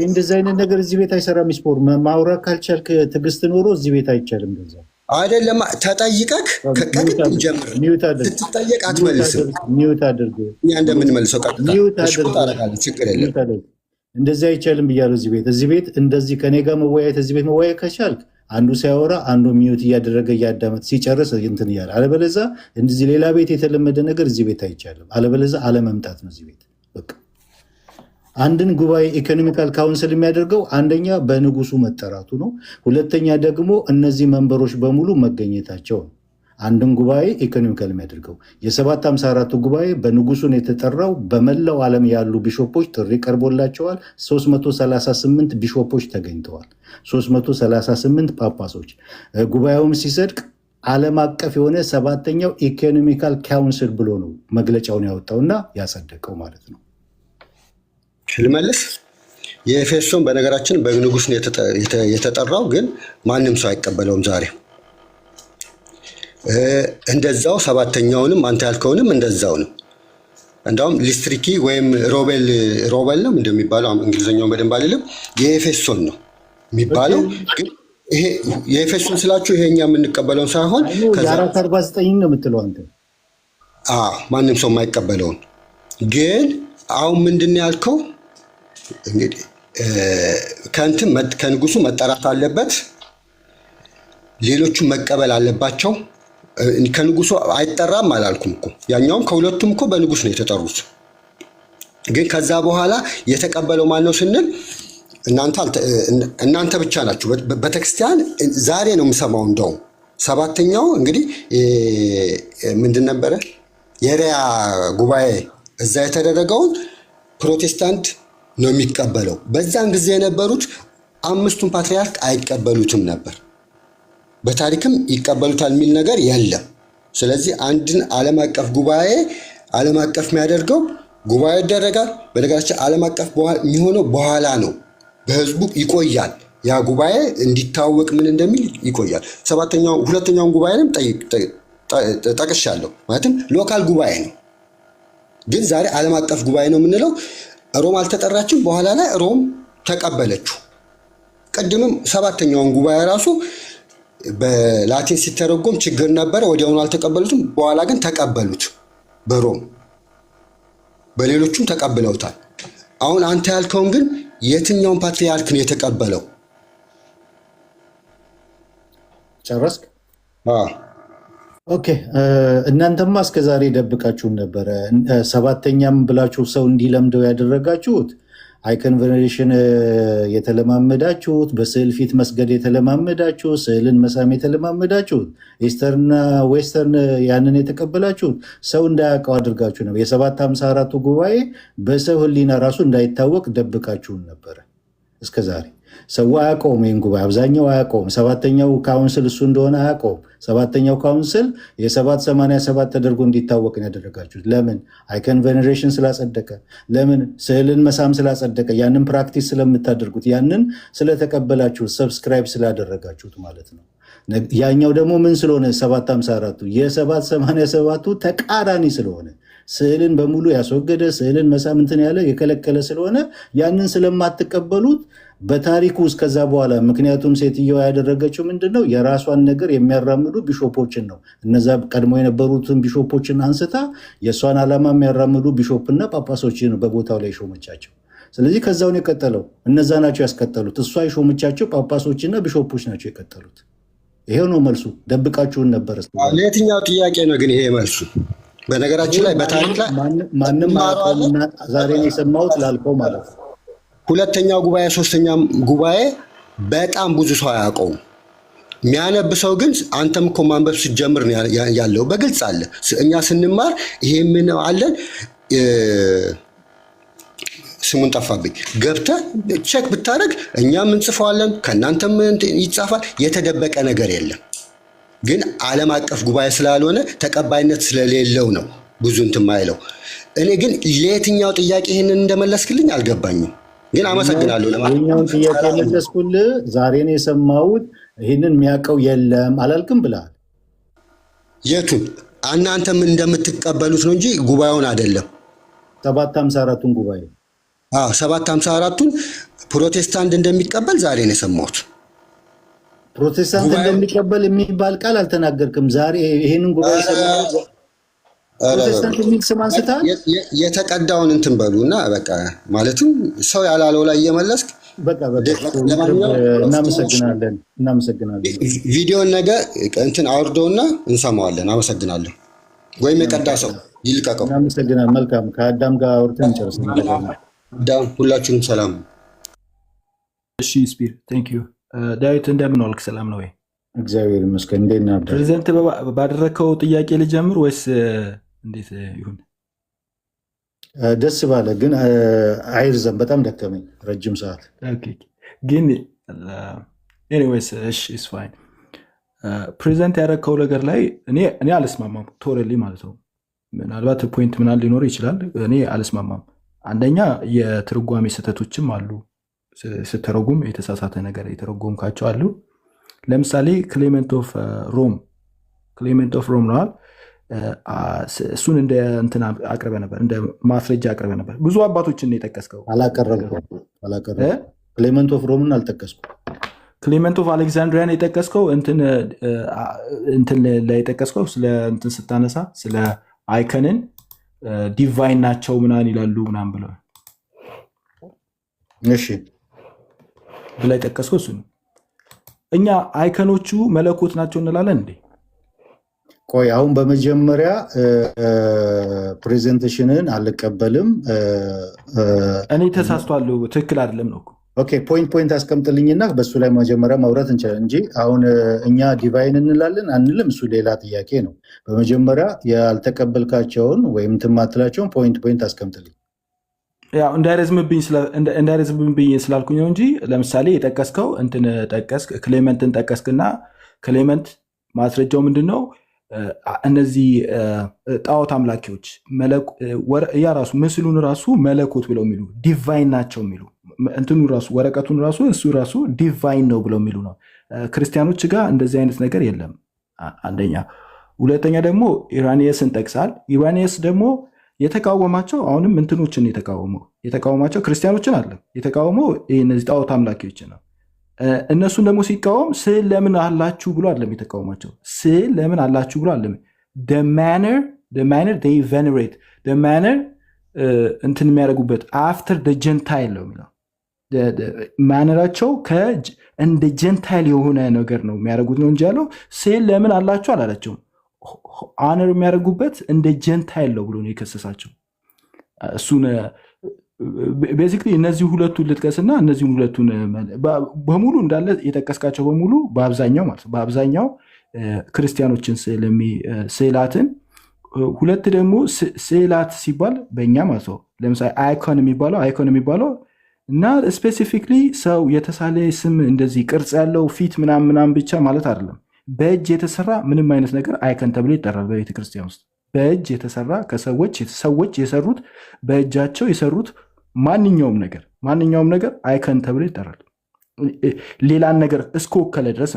እንደዚህ አይነት ነገር እዚህ ቤት አይሰራም። ስፖርት ማውራት ካልቻልክ ትዕግስት ኖሮ እዚህ ቤት አይቻልም። እንደዛ አይደለም። ተጠይቀክ ከቅድም ጀምር ስትጠየቅ አትመልስም። ሚውት አድርግ። እኛ እንደምንመልሰው ችግር የለም። እንደዚህ አይቻልም ብያለሁ። እዚህ ቤት እንደዚህ ከኔ ጋር መወያየት እዚህ ቤት መወያየት ከቻልክ አንዱ ሲያወራ አንዱ ሚውት እያደረገ እያዳመጥ ሲጨርስ እንትን እያለ አለበለዛ እንደዚህ ሌላ ቤት የተለመደ ነገር እዚህ ቤት አይቻልም። አለበለዛ አለመምጣት ነው እዚህ ቤት በቃ። አንድን ጉባኤ ኢኮኖሚካል ካውንስል የሚያደርገው አንደኛ በንጉሱ መጠራቱ ነው። ሁለተኛ ደግሞ እነዚህ መንበሮች በሙሉ መገኘታቸው ነው። አንድን ጉባኤ ኢኮኖሚካል የሚያደርገው የ754ቱ ጉባኤ በንጉሱን የተጠራው በመላው ዓለም ያሉ ቢሾፖች ጥሪ ቀርቦላቸዋል። 338 ቢሾፖች ተገኝተዋል። 338 ጳጳሶች። ጉባኤውም ሲጸድቅ ዓለም አቀፍ የሆነ ሰባተኛው ኢኮኖሚካል ካውንስል ብሎ ነው መግለጫውን ያወጣውና ያጸደቀው ማለት ነው። ልመልስ። የኤፌሶን በነገራችን በንጉስ ነው የተጠራው፣ ግን ማንም ሰው አይቀበለውም ዛሬ። እንደዛው ሰባተኛውንም አንተ ያልከውንም እንደዛው ነው። እንዳውም ሊስትሪኪ ወይም ሮቤል ነው እንደሚባለው፣ እንግሊዝኛውን በደንብ አልልም፣ የኤፌሶን ነው የሚባለው። ግን ይሄ የኤፌሶን ስላችሁ ይሄኛ የምንቀበለውን ሳይሆን የ449 ነው የምትለው አንተ። ማንም ሰው የማይቀበለውን ግን አሁን ምንድን ያልከው እንግዲህ ከንጉሱ መጠራት አለበት፣ ሌሎቹ መቀበል አለባቸው። ከንጉሱ አይጠራም አላልኩም እኮ። ያኛውም ከሁለቱም እኮ በንጉስ ነው የተጠሩት። ግን ከዛ በኋላ የተቀበለው ማን ነው ስንል እናንተ ብቻ ናችሁ። ቤተክርስቲያን ዛሬ ነው የምሰማው። እንደውም ሰባተኛው እንግዲህ ምንድን ነበረ የሪያ ጉባኤ እዛ የተደረገውን ፕሮቴስታንት ነው የሚቀበለው። በዛን ጊዜ የነበሩት አምስቱን ፓትሪያርክ አይቀበሉትም ነበር። በታሪክም ይቀበሉታል የሚል ነገር የለም። ስለዚህ አንድን ዓለም አቀፍ ጉባኤ ዓለም አቀፍ የሚያደርገው ጉባኤ ይደረጋል። በነገራችን ዓለም አቀፍ የሚሆነው በኋላ ነው፣ በህዝቡ ይቆያል። ያ ጉባኤ እንዲታወቅ ምን እንደሚል ይቆያል። ሁለተኛውን ጉባኤንም ጠቅሻለሁ። ማለትም ሎካል ጉባኤ ነው፣ ግን ዛሬ ዓለም አቀፍ ጉባኤ ነው የምንለው። ሮም አልተጠራችም። በኋላ ላይ ሮም ተቀበለችው። ቅድምም ሰባተኛውን ጉባኤ ራሱ በላቲን ሲተረጎም ችግር ነበረ፣ ወዲያውኑ አልተቀበሉትም። በኋላ ግን ተቀበሉት በሮም፣ በሌሎቹም ተቀብለውታል። አሁን አንተ ያልከውን ግን የትኛውን ፓትርያርክ ነው የተቀበለው? ጨረስክ? ኦኬ። እናንተማ እስከዛሬ ደብቃችሁን ነበረ። ሰባተኛም ብላችሁ ሰው እንዲለምደው ያደረጋችሁት አይከን ቬኔሬሽን የተለማመዳችሁት፣ በስዕል ፊት መስገድ የተለማመዳችሁት፣ ስዕልን መሳም የተለማመዳችሁት፣ ኢስተርና ዌስተርን ያንን የተቀበላችሁት ሰው እንዳያውቀው አድርጋችሁ ነው። የ754ቱ ጉባኤ በሰው ሕሊና ራሱ እንዳይታወቅ ደብቃችሁን ነበረ እስከዛሬ። ሰው አያውቀውም፣ ይህን ጉባኤ አብዛኛው አያውቀውም። ሰባተኛው ካውንስል እሱ እንደሆነ አያውቀውም። ሰባተኛው ካውንስል የ787 ተደርጎ እንዲታወቅ ነው ያደረጋችሁት። ለምን? አይከን ቬኔሬሽን ስላጸደቀ፣ ለምን? ስዕልን መሳም ስላጸደቀ፣ ያንን ፕራክቲስ ስለምታደርጉት፣ ያንን ስለተቀበላችሁት፣ ሰብስክራይብ ስላደረጋችሁት ማለት ነው። ያኛው ደግሞ ምን ስለሆነ 754ቱ የ787ቱ ተቃራኒ ስለሆነ ስዕልን በሙሉ ያስወገደ፣ ስዕልን መሳም እንትን ያለ የከለከለ ስለሆነ ያንን ስለማትቀበሉት በታሪኩ እስከዛ በኋላ ምክንያቱም ሴትየዋ ያደረገችው ምንድነው? የራሷን ነገር የሚያራምዱ ቢሾፖችን ነው። እነዛ ቀድሞ የነበሩትን ቢሾፖችን አንስታ የእሷን ዓላማ የሚያራምዱ ቢሾፕና ጳጳሶችን ነው በቦታው ላይ ሾመቻቸው። ስለዚህ ከዛውን የቀጠለው እነዛ ናቸው ያስቀጠሉት። እሷ የሾመቻቸው ጳጳሶችና ቢሾፖች ናቸው የቀጠሉት። ይሄው ነው መልሱ። ደብቃችሁን ነበር። ለየትኛው ጥያቄ ነው ግን ይሄ መልሱ? በነገራችን ላይ በታሪክ ላይ ማንም አያውቀውምና ዛሬ ነው የሰማሁት ላልከው ማለት ነው። ሁለተኛው ጉባኤ ሶስተኛው ጉባኤ በጣም ብዙ ሰው አያውቀውም። የሚያነብ ሰው ግን አንተም እኮ ማንበብ ስትጀምር ያለው በግልጽ አለ። እኛ ስንማር ይሄ ምን አለን ስሙን ጠፋብኝ። ገብተህ ቼክ ብታደርግ እኛም እንጽፈዋለን፣ ከእናንተም ይጻፋል። የተደበቀ ነገር የለም። ግን ዓለም አቀፍ ጉባኤ ስላልሆነ ተቀባይነት ስለሌለው ነው ብዙ እንትን ማይለው። እኔ ግን ለየትኛው ጥያቄ ይህንን እንደመለስክልኝ አልገባኝም። ግን አመሰግናለሁ። ለማንኛውም ጥያቄ መለስኩልህ። ዛሬ ነው የሰማሁት። ይህንን የሚያውቀው የለም አላልክም ብለሃል። የቱን? እናንተም እንደምትቀበሉት ነው እንጂ ጉባኤውን አይደለም። 754ቱን ጉባኤ 754ቱን ፕሮቴስታንት እንደሚቀበል ዛሬ ነው የሰማሁት። ፕሮቴስታንት እንደሚቀበል የሚባል ቃል አልተናገርክም። ዛሬ ይሄንን ጉባኤ ሰማሁት። ፕሮቴስታንት የሚል ስም አንስታል። የተቀዳውን እንትን በሉ እና በቃ ማለትም ሰው ያላለው ላይ እየመለስክ በቃ እናመሰግናለን። ቪዲዮን ነገ እንትን አውርደውና እንሰማዋለን። አመሰግናለሁ። ወይም የቀዳ ሰው ይልቀቀው። እናመሰግናለን። መልካም። ከአዳም ጋር አውርተን እንጨርሳለን። አዳም ሁላችሁም ሰላም። እሺ ስፒር ቴንክ ዩ። ዳዊት እንደምን ዋልክ? ሰላም ነው ወይ? እግዚአብሔር ይመስገን። እንዴት ነህ? ፕሬዘንት ባደረከው ጥያቄ ልጀምር ወይስ እንዴት ይሁን? ደስ ባለ ግን አይርዘም። በጣም ደከመኝ፣ ረጅም ሰዓት ግን ኤኒዌይስ እሺ ኢስ ፋይን። ፕሬዘንት ያደረከው ነገር ላይ እኔ አልስማማም ቶታሊ ማለት ነው። ምናልባት ፖይንት ምናምን ሊኖር ይችላል። እኔ አልስማማም። አንደኛ የትርጓሜ ስህተቶችም አሉ። ስተረጉም የተሳሳተ ነገር የተረጎምካቸው አሉ። ለምሳሌ ክሌመንት ኦፍ ሮም ነዋል። እሱን እንደ እንትን አቅርበ ነበር፣ እንደ ማስረጃ አቅርበ ነበር። ብዙ አባቶችን ነው የጠቀስከው። አላቀረብኩም። ክሌመንት ኦፍ ሮምን አልጠቀስኩም። ክሌመንት ኦፍ አሌክዛንድሪያን የጠቀስከው እንትን ላይ የጠቀስከው ስለ እንትን ስታነሳ ስለ አይከንን ዲቫይን ናቸው ምናምን ይላሉ ምናምን ብለው እሺ ብላ የጠቀስከው እሱ ነው። እኛ አይከኖቹ መለኮት ናቸው እንላለን እንዴ? ቆይ አሁን በመጀመሪያ ፕሬዘንቴሽንን አልቀበልም። እኔ ተሳስቷል፣ ትክክል አይደለም ነው። ኦኬ ፖይንት አስቀምጥልኝና በሱ ላይ መጀመሪያ ማውራት እንችላለን እንጂ አሁን እኛ ዲቫይን እንላለን አንልም፣ እሱ ሌላ ጥያቄ ነው። በመጀመሪያ ያልተቀበልካቸውን ወይም ትማትላቸውን ፖይንት አስቀምጥልኝ። ያው እንዳይረዝምብኝ ስላልኩኝ ነው እንጂ ለምሳሌ የጠቀስከው እንትን ጠቀስክ፣ ክሌመንትን ጠቀስክና ክሌመንት ማስረጃው ምንድነው? እነዚህ ጣዖት አምላኪዎች ያ ራሱ ምስሉን ራሱ መለኮት ብለው የሚሉ ዲቫይን ናቸው የሚሉ እንትኑ ራሱ ወረቀቱን ራሱ እሱ ራሱ ዲቫይን ነው ብለው የሚሉ ነው። ክርስቲያኖች ጋር እንደዚህ አይነት ነገር የለም። አንደኛ። ሁለተኛ ደግሞ ኢራኒየስን ጠቅሳል። ኢራኒየስ ደግሞ የተቃወማቸው አሁንም እንትኖችን የተቃወማቸው ክርስቲያኖችን አለ የተቃወመው እነዚህ ጣዖት አምላኪዎችን ነው። እነሱን ደግሞ ሲቃወም ስዕል ለምን አላችሁ ብሎ አይደለም የተቃወማቸው። ስዕል ለምን አላችሁ ብሎ አይደለም። the manner they venerate the manner እንትን የሚያደርጉበት after the gentile ነው የሚለው ማነራቸው እንደ ጀንታይል የሆነ ነገር ነው የሚያደርጉት ነው እንጂ ያለው ስዕል ለምን አላችሁ አላለቸውም። አነር የሚያደርጉበት እንደ ጀንታይል ነው ብሎ ነው የከሰሳቸው። እሱን ቤዚክሊ እነዚህ ሁለቱን ልጥቀስና እነዚህን ሁለቱን በሙሉ እንዳለ የጠቀስካቸው በሙሉ በአብዛኛው ማለት በአብዛኛው ክርስቲያኖችን ስዕላትን ሁለት ደግሞ ስዕላት ሲባል በእኛ ማለት ነው ለምሳሌ አይኮን የሚባለው እና ስፔሲፊክሊ ሰው የተሳለ ስም እንደዚህ ቅርጽ ያለው ፊት ምናምን ብቻ ማለት አይደለም። በእጅ የተሰራ ምንም አይነት ነገር አይከን ተብሎ ይጠራል በቤተክርስቲያን ውስጥ። በእጅ የተሰራ ሰዎች የሰሩት በእጃቸው የሰሩት ማንኛውም ነገር አይከን ተብሎ ይጠራል። ሌላን ነገር እስከወከለ ድረስ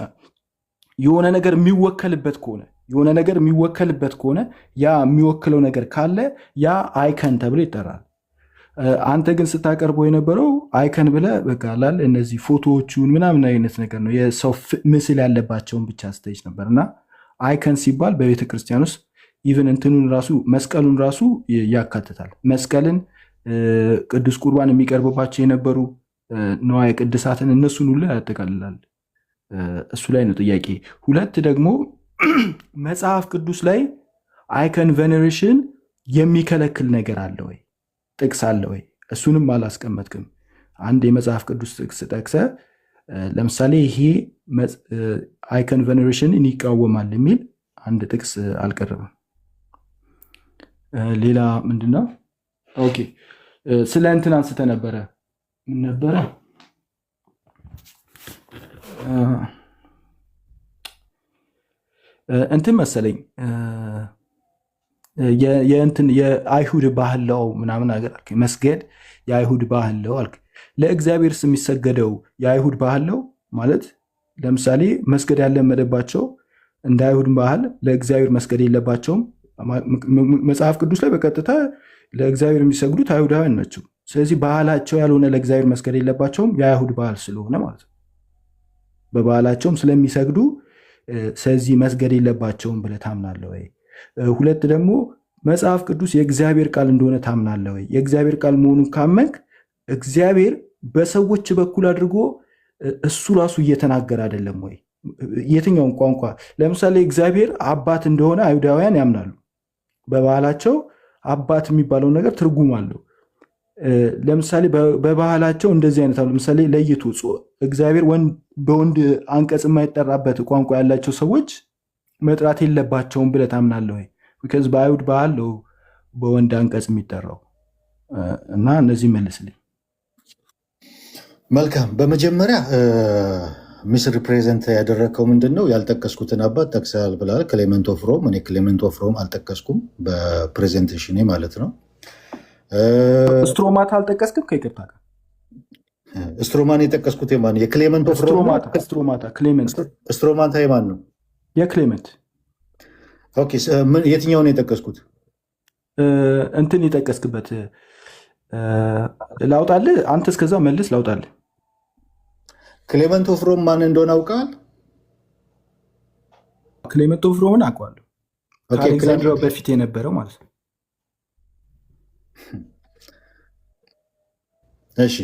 የሆነ ነገር የሚወከልበት ከሆነ ያ የሚወክለው ነገር ካለ ያ አይከን ተብሎ ይጠራል። አንተ ግን ስታቀርበው የነበረው አይከን ብለህ በቃ ላል እነዚህ ፎቶዎቹን ምናምን አይነት ነገር ነው የሰው ምስል ያለባቸውን ብቻ ስተጅ ነበር እና አይከን ሲባል በቤተክርስቲያን ውስጥ ኢቨን እንትኑን ራሱ መስቀሉን ራሱ ያካትታል። መስቀልን ቅዱስ ቁርባን የሚቀርብባቸው የነበሩ ንዋየ ቅድሳትን እነሱን ሁሉ ያጠቃልላል። እሱ ላይ ነው ጥያቄ። ሁለት ደግሞ መጽሐፍ ቅዱስ ላይ አይከን ቬኔሬሽን የሚከለክል ነገር አለ ወይ? ጥቅስ አለ ወይ? እሱንም አላስቀመጥክም። አንድ የመጽሐፍ ቅዱስ ጥቅስ ጠቅሰ ለምሳሌ ይሄ አይከን ቬኔሬሽንን ይቃወማል የሚል አንድ ጥቅስ አልቀረበም። ሌላ ምንድነው? ኦኬ ስለ እንትን አንስተ ነበረ። ምን ነበረ? እንትን መሰለኝ የእንትን የአይሁድ ባህል ነው ምናምን ነገር አልክ። መስገድ የአይሁድ ባህል ነው አልክ። ለእግዚአብሔር የሚሰገደው የአይሁድ ባህል ነው ማለት ለምሳሌ መስገድ ያለመደባቸው እንደ አይሁድ ባህል ለእግዚአብሔር መስገድ የለባቸውም። መጽሐፍ ቅዱስ ላይ በቀጥታ ለእግዚአብሔር የሚሰግዱት አይሁዳውያን ናቸው። ስለዚህ ባህላቸው ያልሆነ ለእግዚአብሔር መስገድ የለባቸውም የአይሁድ ባህል ስለሆነ ማለት ነው። በባህላቸውም ስለሚሰግዱ ስለዚህ መስገድ የለባቸውም ብለህ ታምናለህ ወይ? ሁለት ደግሞ መጽሐፍ ቅዱስ የእግዚአብሔር ቃል እንደሆነ ታምናለህ ወይ? የእግዚአብሔር ቃል መሆኑን ካመንክ እግዚአብሔር በሰዎች በኩል አድርጎ እሱ ራሱ እየተናገረ አይደለም ወይ? የትኛውን ቋንቋ ለምሳሌ እግዚአብሔር አባት እንደሆነ አይሁዳውያን ያምናሉ። በባህላቸው አባት የሚባለው ነገር ትርጉም አለው። ለምሳሌ በባህላቸው እንደዚህ አይነት አሉ። ለምሳሌ ለይቶ እግዚአብሔር በወንድ አንቀጽ የማይጠራበት ቋንቋ ያላቸው ሰዎች መጥራት የለባቸውም ብለህ ታምናለህ ወይ? ቢካዝ በአይሁድ ባህል ነው በወንድ አንቀጽ የሚጠራው እና እነዚህ መልስልኝ። መልካም። በመጀመሪያ ሚስ ሪፕሬዘንት ያደረግከው ምንድን ነው? ያልጠቀስኩትን አባት ጠቅሰሃል ብለሃል። ክሌመንት ኦፍ ሮም። እኔ ክሌመንት ኦፍ ሮም አልጠቀስኩም በፕሬዘንቴሽኔ ማለት ነው። ስትሮማታ አልጠቀስክም? ከይቅርታ ጋር ስትሮማን የጠቀስኩት የማን? የክሌመንት ኦፍ ሮም። ስትሮማታ የማን ነው? የክሌመንት። ኦኬ፣ የትኛውን የጠቀስኩት? እንትን የጠቀስክበት ላውጣልህ? አንተ እስከዛ መልስ ላውጣልህ። ክሌመንት ኦፍ ሮም ማን እንደሆነ አውቃል? ክሌመንት ኦፍ ሮምን አውቀዋለሁ። ከአሌክዛንድሪያ በፊት የነበረው ማለት ነው። እሺ፣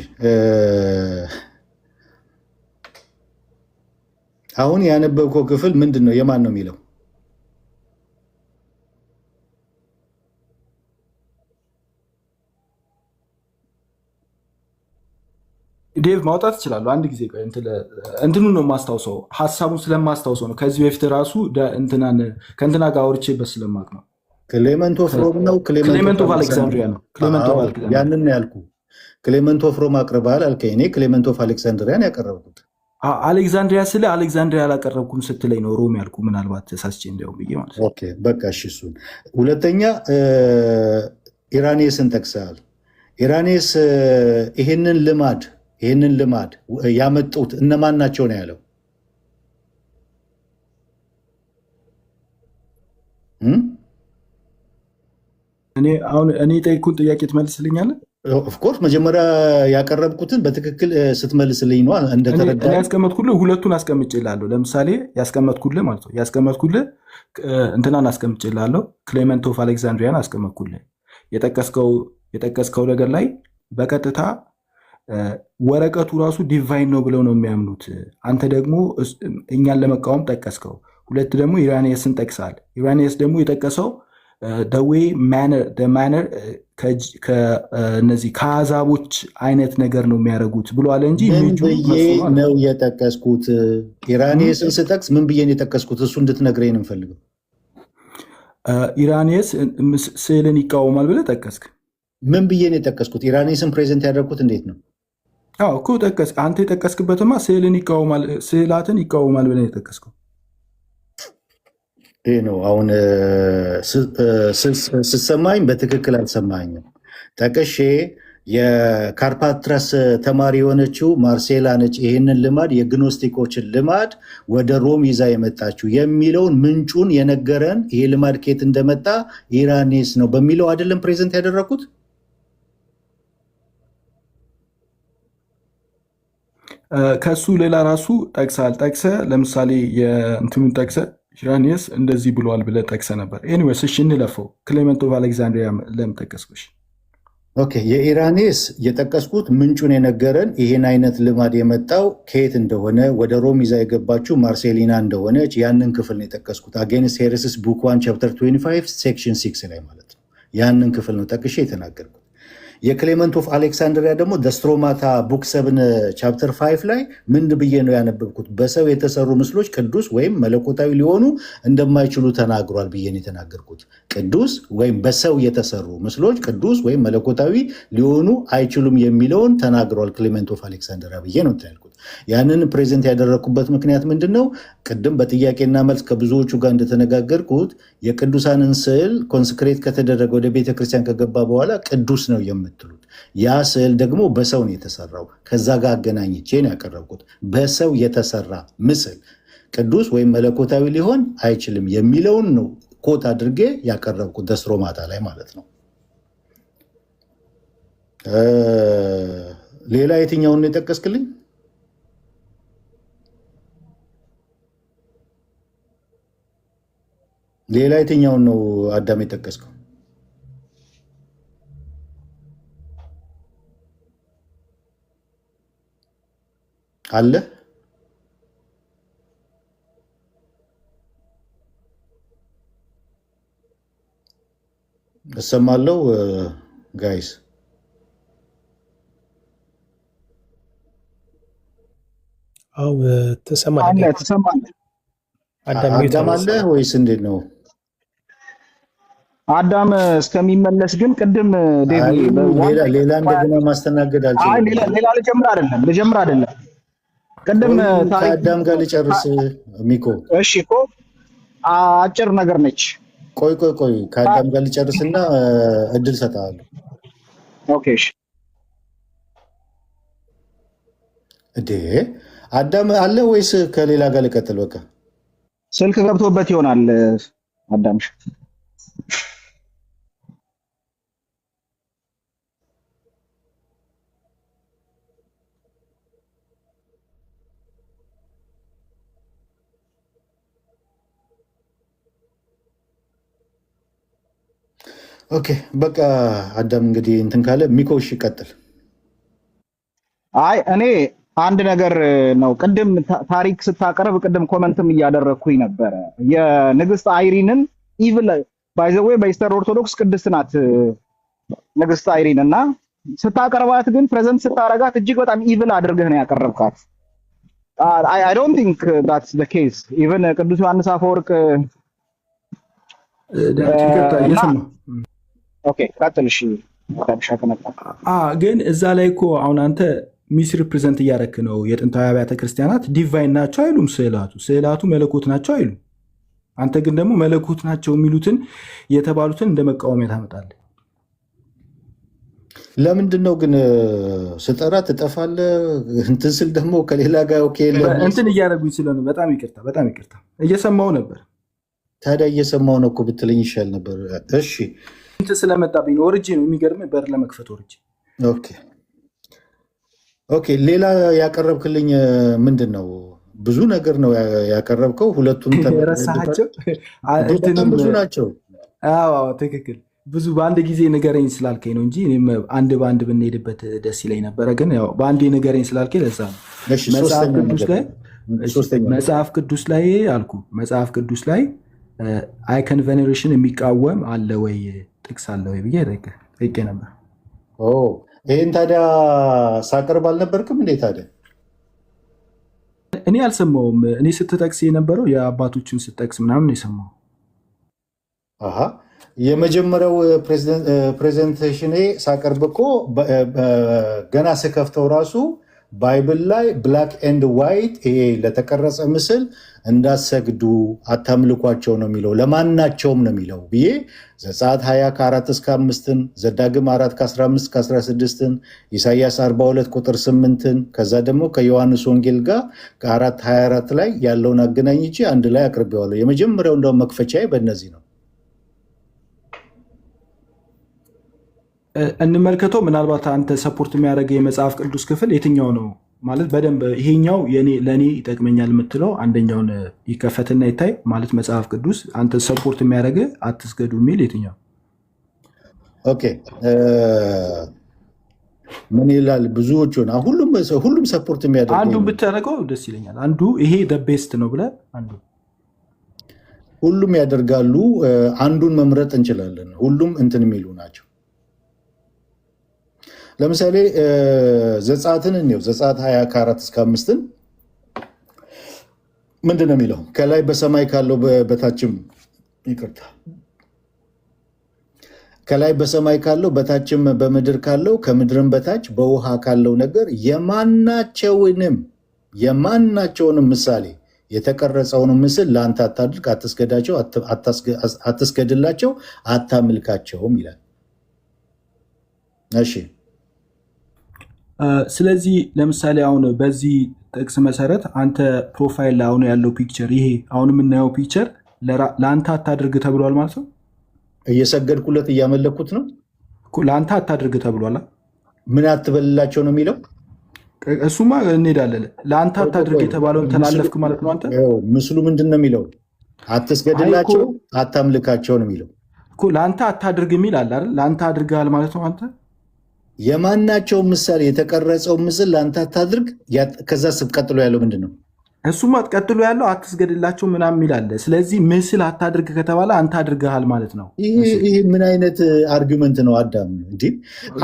አሁን ያነበብከው ክፍል ምንድን ነው? የማን ነው የሚለው? ዴቭ ማውጣት ይችላሉ። አንድ ጊዜ እንትኑ ነው የማስታውሰው፣ ሀሳቡን ስለማስታውሰው ነው። ከዚህ በፊት ራሱ ከእንትና ጋር አውርቼበት ስለማቅ ነው። ክሌመንት ኦፍ ሮም ነው? ክሌመንት ኦፍ አሌክሳንድሪያ ነው። ያንን ያልኩ ክሌመንት ኦፍ ሮም አቅርበሃል አልከኝ። እኔ ክሌመንት ኦፍ አሌክሳንድሪያን ያቀረብኩት። አሌክዛንድሪያ ስለ አሌክዛንድሪያ አላቀረብኩም ስትለኝ ነው ሮም ያልኩ። ምናልባት ተሳስቼ እንዲያውም ብዬ ማለት ነው። በቃ እሺ። እሱን ሁለተኛ ኢራኔስን ጠቅሰሃል። ኢራኔስ ይሄንን ልማድ ያመጡት እነማን ናቸው ነው ያለው? እኔ የጠየኩህን ጥያቄ ትመልስልኛለህ? ኦፍኮርስ መጀመሪያ ያቀረብኩትን በትክክል ስትመልስልኝ ነው እንደተረዳ ያስቀመጥኩልህ ሁለቱን አስቀምጬልሃለሁ። ለምሳሌ ያስቀመጥኩልህ ማለት ነው ያስቀመጥኩልህ እንትናን አስቀምጬልሃለሁ። ክሌመንት ኦፍ አሌክዛንድሪያን አስቀመጥኩልህ። የጠቀስከው ነገር ላይ በቀጥታ ወረቀቱ ራሱ ዲቫይን ነው ብለው ነው የሚያምኑት። አንተ ደግሞ እኛን ለመቃወም ጠቀስከው። ሁለት ደግሞ ኢራኒየስን ጠቅሳል። ኢራኒየስ ደግሞ የጠቀሰው ደዌይ ማነር ከነዚህ ከአዛቦች አይነት ነገር ነው የሚያደርጉት ብሏል እንጂ ምን ብዬ ነው የጠቀስኩት? ኢራኒየስን ስጠቅስ ምን ብዬ ነው የጠቀስኩት? እሱ እንድትነግረኝ ነው የምፈልገው። ኢራኒየስ ስዕልን ይቃወማል ብለህ ጠቀስክ። ምን ብዬ ነው የጠቀስኩት? ኢራኒየስን ፕሬዘንት ያደርኩት እንዴት ነው? እኮ ጠቀስክ። አንተ የጠቀስክበትማ ስዕላትን ይቃወማል ብለህ የጠቀስከው ይህ ነው። አሁን ስሰማኝ በትክክል አልሰማኝም። ጠቅሼ የካርፓትረስ ተማሪ የሆነችው ማርሴላ ነች ይህንን ልማድ የግኖስቲኮችን ልማድ ወደ ሮም ይዛ የመጣችው የሚለውን ምንጩን የነገረን ይሄ ልማድ ኬት እንደመጣ ኢራኔስ ነው በሚለው አይደለም ፕሬዘንት ያደረኩት። ከሱ ሌላ ራሱ ጠቅሳል። ጠቅሰ ለምሳሌ የእንትኑን ጠቅሰ ኢራኒየስ እንደዚህ ብሏል ብለህ ጠቅሰህ ነበር። ኤኒዌይስ እሺ እንለፈው። ክሌመንት ኦፍ አሌክዛንድሪያ ለምን ጠቀስኩሽ? ኦኬ የኢራኒየስ የጠቀስኩት ምንጩን የነገረን ይህን አይነት ልማድ የመጣው ከየት እንደሆነ ወደ ሮም ይዛ የገባችው ማርሴሊና እንደሆነች ያንን ክፍል ነው የጠቀስኩት። አጌንስት ሄሬሲስ ቡክ 1 ቻፕተር 25 ሴክሽን 6 ላይ ማለት ነው። ያንን ክፍል ነው ጠቅሼ የተናገርኩት። የክሌመንት ኦፍ አሌክሳንድሪያ ደግሞ ደስትሮማታ ቡክ 7 ቻፕተር 5 ላይ ምን ብዬ ነው ያነበብኩት? በሰው የተሰሩ ምስሎች ቅዱስ ወይም መለኮታዊ ሊሆኑ እንደማይችሉ ተናግሯል ብዬ ነው የተናገርኩት። ቅዱስ ወይም በሰው የተሰሩ ምስሎች ቅዱስ ወይም መለኮታዊ ሊሆኑ አይችሉም የሚለውን ተናግሯል ክሌመንት ኦፍ አሌክሳንድሪያ ብዬ ነው ያልኩት። ያንን ፕሬዘንት ያደረግኩበት ምክንያት ምንድን ነው? ቅድም በጥያቄና መልስ ከብዙዎቹ ጋር እንደተነጋገርኩት የቅዱሳንን ስዕል ኮንስክሬት ከተደረገ ወደ ቤተክርስቲያን ከገባ በኋላ ቅዱስ ነው የምትሉት። ያ ስዕል ደግሞ በሰው ነው የተሰራው። ከዛ ጋር አገናኝቼ ነው ያቀረብኩት። በሰው የተሰራ ምስል ቅዱስ ወይም መለኮታዊ ሊሆን አይችልም የሚለውን ነው ኮት አድርጌ ያቀረብኩት ደስትሮማታ ላይ ማለት ነው። ሌላ የትኛውን ነው የጠቀስክልኝ? ሌላ የትኛውን ነው አዳም የጠቀስከው? አለ እሰማለሁ ጋይስ። አው ትሰማለህ? አዳም አለ ወይስ እንዴት ነው? አዳም እስከሚመለስ ግን ቅድም ሌላ እንደገና ማስተናገድ አልችልም። ሌላ ልጀምር አይደለም ቅድም ከአዳም ጋር ልጨርስ ሚኮ። እሺ እኮ አጭር ነገር ነች። ቆይ ከአዳም ጋር ልጨርስና እድል ሰጣለሁ። ኦኬ እሺ። አዳም አለ ወይስ ከሌላ ጋር ልቀጥል? በቃ ስልክ ገብቶበት ይሆናል አዳም። ኦኬ በቃ አዳም እንግዲህ እንትን ካለ ሚኮሽ ይቀጥል። አይ እኔ አንድ ነገር ነው። ቅድም ታሪክ ስታቀርብ ቅድም ኮመንትም እያደረኩኝ ነበረ። የንግስት አይሪንን ኢቭል ባይ ዘ ዌይ በኢስተር ኦርቶዶክስ ቅድስት ናት ንግስት አይሪን እና ስታቀርባት ግን ፕሬዘንት ስታረጋት እጅግ በጣም ኢቭል አድርገህ ነው ያቀረብካት። I don't think that's the case. Even ቅዱስ ዮሐንስ አፈወርቅ ኦኬ ቀጥል። እሺ ግን እዛ ላይ እኮ አሁን አንተ ሚስ ሪፕሬዘንት እያደረክ ነው። የጥንታዊ አብያተ ክርስቲያናት ዲቫይን ናቸው አይሉም፣ ስዕላቱ መለኮት ናቸው አይሉም። አንተ ግን ደግሞ መለኮት ናቸው የሚሉትን የተባሉትን እንደ መቃወሚያ ታመጣለህ። ለምንድን ነው ግን ስጠራ ትጠፋለህ? እንትን ስል ደግሞ ከሌላ ጋር ኦኬ እንትን እያደረጉኝ ስለሆነ በጣም ይቅርታ። እየሰማው ነበር። ታዲያ እየሰማው ነው እኮ ብትለኝ ይሻል ነበር። እሺ እንትን ስለመጣብኝ ነው። ወርጄ ነው የሚገርምህ በር ለመክፈት ወርጄ። ኦኬ ሌላ ያቀረብክልኝ ምንድን ነው? ብዙ ነገር ነው ያቀረብከው። ሁለቱን ረሳቸው በጣም ብዙ ናቸው። ትክክል። ብዙ በአንድ ጊዜ ንገረኝ ስላልከኝ ነው እንጂ እኔም አንድ በአንድ ብንሄድበት ደስ ይለኝ ነበረ። ግን ያው በአንዴ ንገረኝ ስላልከኝ ለዛ ነው። መጽሐፍ ቅዱስ ላይ አልኩ። መጽሐፍ ቅዱስ ላይ አይከን ቬኔሬሽን የሚቃወም አለ ወይ ጥቅስ አለ ወይ ብዬ ጠይቄ ነበር። ይህን ታዲያ ሳቀርብ አልነበርክም እንዴ? ታዲያ እኔ አልሰማውም። እኔ ስትጠቅስ የነበረው የአባቶችን ስትጠቅስ ምናምን የሰማው። የመጀመሪያው ፕሬዘንቴሽኔ ሳቀርብ እኮ ገና ስከፍተው ራሱ ባይብል ላይ ብላክ ኤንድ ዋይት ይሄ ለተቀረጸ ምስል እንዳሰግዱ አታምልኳቸው ነው የሚለው፣ ለማናቸውም ነው የሚለው ብዬ ዘጸአት 20 ከ4-5 ዘዳግም 4 ከ15 ከ16 ኢሳያስ 42 ቁጥር 8 ከዛ ደግሞ ከዮሐንስ ወንጌል ጋር ከ4:24 ላይ ያለውን አገናኝቼ አንድ ላይ አቅርቤዋለሁ። የመጀመሪያው እንደውም መክፈቻዬ በእነዚህ ነው። እንመልከተው። ምናልባት አንተ ሰፖርት የሚያደርገው የመጽሐፍ ቅዱስ ክፍል የትኛው ነው ማለት በደንብ ይሄኛው ለእኔ ይጠቅመኛል የምትለው አንደኛውን ይከፈትና ይታይ ማለት መጽሐፍ ቅዱስ አንተ ሰፖርት የሚያደርግ አትስገዱ የሚል የትኛው? ኦኬ ምን ይላል? ብዙዎቹን ሁሉም ሰፖርት የሚያደርግ አንዱን ብታደርገው ደስ ይለኛል። አንዱ ይሄ ቤስት ነው ብለህ አንዱ ሁሉም ያደርጋሉ። አንዱን መምረጥ እንችላለን። ሁሉም እንትን የሚሉ ናቸው። ለምሳሌ ዘጸአትን እንየው። ዘጸአት 20 ከ4-5 ምንድን ነው የሚለው? ከላይ በሰማይ ካለው በታችም ይቅርታ፣ ከላይ በሰማይ ካለው በታችም በምድር ካለው ከምድርም በታች በውሃ ካለው ነገር የማናቸውንም ምሳሌ የተቀረጸውን ምስል ለአንተ አታድርግ፣ አትስገዳቸው፣ አትስገድላቸው፣ አታምልካቸውም ይላል። እሺ ስለዚህ ለምሳሌ አሁን በዚህ ጥቅስ መሰረት አንተ ፕሮፋይል ላይ አሁን ያለው ፒክቸር ይሄ አሁን የምናየው ፒክቸር ለአንተ አታድርግ ተብሏል ማለት ነው። እየሰገድኩለት እያመለኩት ነው። ለአንተ አታድርግ ተብሏል። ምን አትበልላቸው ነው የሚለው? እሱማ እንሄዳለን። ለአንተ አታድርግ የተባለውን ተላለፍክ ማለት ነው። አንተ ምስሉ ምንድን ነው የሚለው? አትስገድላቸው፣ አታምልካቸው ነው የሚለው። ለአንተ አታድርግ የሚል አለ አይደል? ለአንተ አድርገሃል ማለት ነው። አንተ የማናቸውን ምሳሌ የተቀረጸው ምስል ለአንተ አታድርግ። ከዛ ቀጥሎ ያለው ምንድን ነው? እሱማ ቀጥሎ ያለው አትስገድላቸው ምናምን የሚል አለ። ስለዚህ ምስል አታድርግ ከተባለ አንተ አድርገሃል ማለት ነው። ይህ ምን አይነት አርጊመንት ነው አዳም? እንዲህ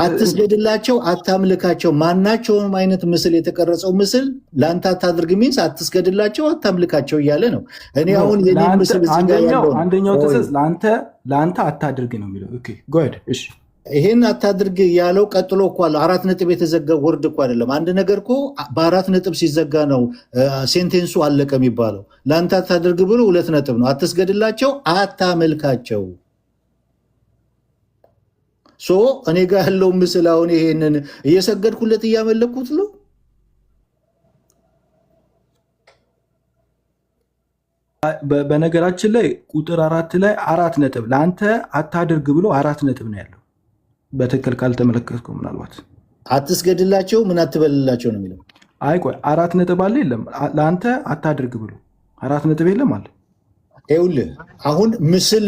አትስገድላቸው፣ አታምልካቸው፣ ማናቸውም አይነት ምስል የተቀረጸው ምስል ለአንተ አታድርግ ሚንስ አትስገድላቸው፣ አታምልካቸው እያለ ነው። እኔ አሁን የኔን ምስል አንደኛው ትእዛዝ ለአንተ አታድርግ ነው የሚለው። ጎድ እሺ ይሄን አታድርግ ያለው ቀጥሎ እኮ አለ። 4 ነጥብ የተዘጋ ወርድ እኮ አይደለም። አንድ ነገር እኮ በ4 ነጥብ ሲዘጋ ነው ሴንቴንሱ አለቀ የሚባለው። ለአንተ አታድርግ ብሎ 2 ነጥብ ነው። አትስገድላቸው፣ አታመልካቸው። እኔ ጋር ያለው ምስል አሁን ይሄንን እየሰገድኩለት እያመለኩት ነው። በነገራችን ላይ ቁጥር 4 ላይ 4 ነጥብ ለአንተ አታድርግ ብሎ 4 ነጥብ ነው ያለው። በትክክል ካልተመለከትከው ምናልባት አትስገድላቸው ምን አትበልላቸው ነው የሚለው። አይ ቆይ 4 ነጥብ አለ የለም? ለአንተ አታድርግ ብሎ 4 ነጥብ የለም አለ። ይኸውልህ አሁን ምስል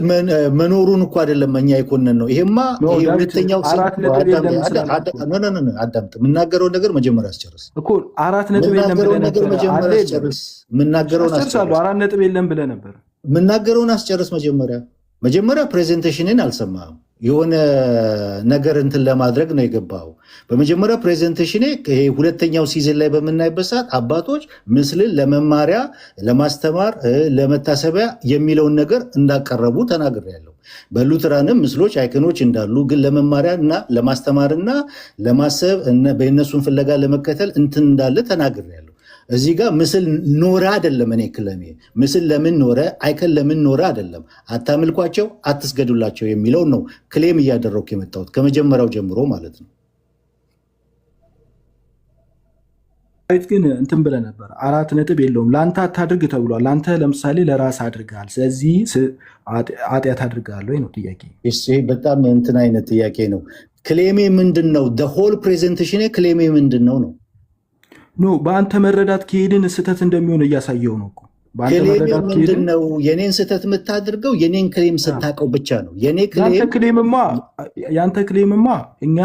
መኖሩን እኮ አይደለም እኛ የኮነን ነው። ይሄማ ሁለተኛው አዳምጥ። የምናገረውን ነገር መጀመሪያ አስጨርስ እኮ። 4 ነጥብ የለም ብለህ ነበር። የምናገረውን አስጨርስ። 4 ነጥብ የለም ብለህ ነበር። የምናገረውን አስጨርስ መጀመሪያ ፕሬዘንቴሽንን አልሰማህም። የሆነ ነገር እንትን ለማድረግ ነው የገባው። በመጀመሪያ ፕሬዘንቴሽን ይሄ ሁለተኛው ሲዝን ላይ በምናይበት ሰዓት አባቶች ምስልን ለመማሪያ፣ ለማስተማር፣ ለመታሰቢያ የሚለውን ነገር እንዳቀረቡ ተናግሬያለሁ። በሉትራንም ምስሎች አይከኖች እንዳሉ ግን ለመማሪያ እና ለማስተማርና ለማሰብ በእነሱን ፍለጋ ለመከተል እንትን እንዳለ ተናግሬያለሁ። እዚህ ጋር ምስል ኖረ አይደለም። እኔ ክለሜ ምስል ለምን ኖረ አይከን ለምን ኖረ አይደለም። አታምልኳቸው፣ አትስገዱላቸው የሚለው ነው ክሌም እያደረኩ የመጣሁት ከመጀመሪያው ጀምሮ ማለት ነው። ግን እንትን ብለህ ነበር 4 ነጥብ የለውም ለአንተ አታድርግ ተብሏል። አንተ ለምሳሌ ለራስ አድርጋል፣ ስለዚህ ኃጢአት አድርጋል ወይ ነው ጥያቄ። እሺ በጣም እንትን አይነት ጥያቄ ነው። ክሌሜ ምንድን ነው? ሆል ፕሬዘንቴሽን ክሌሜ ምንድን ነው ነው? ኖ በአንተ መረዳት ከሄድን ስህተት እንደሚሆን እያሳየው ነው እኮ። ክሌሜ ምንድን ነው? የኔን ስህተት የምታደርገው የኔን ክሌም ስታውቀው ብቻ ነው። ያንተ ክሌምማ እኛ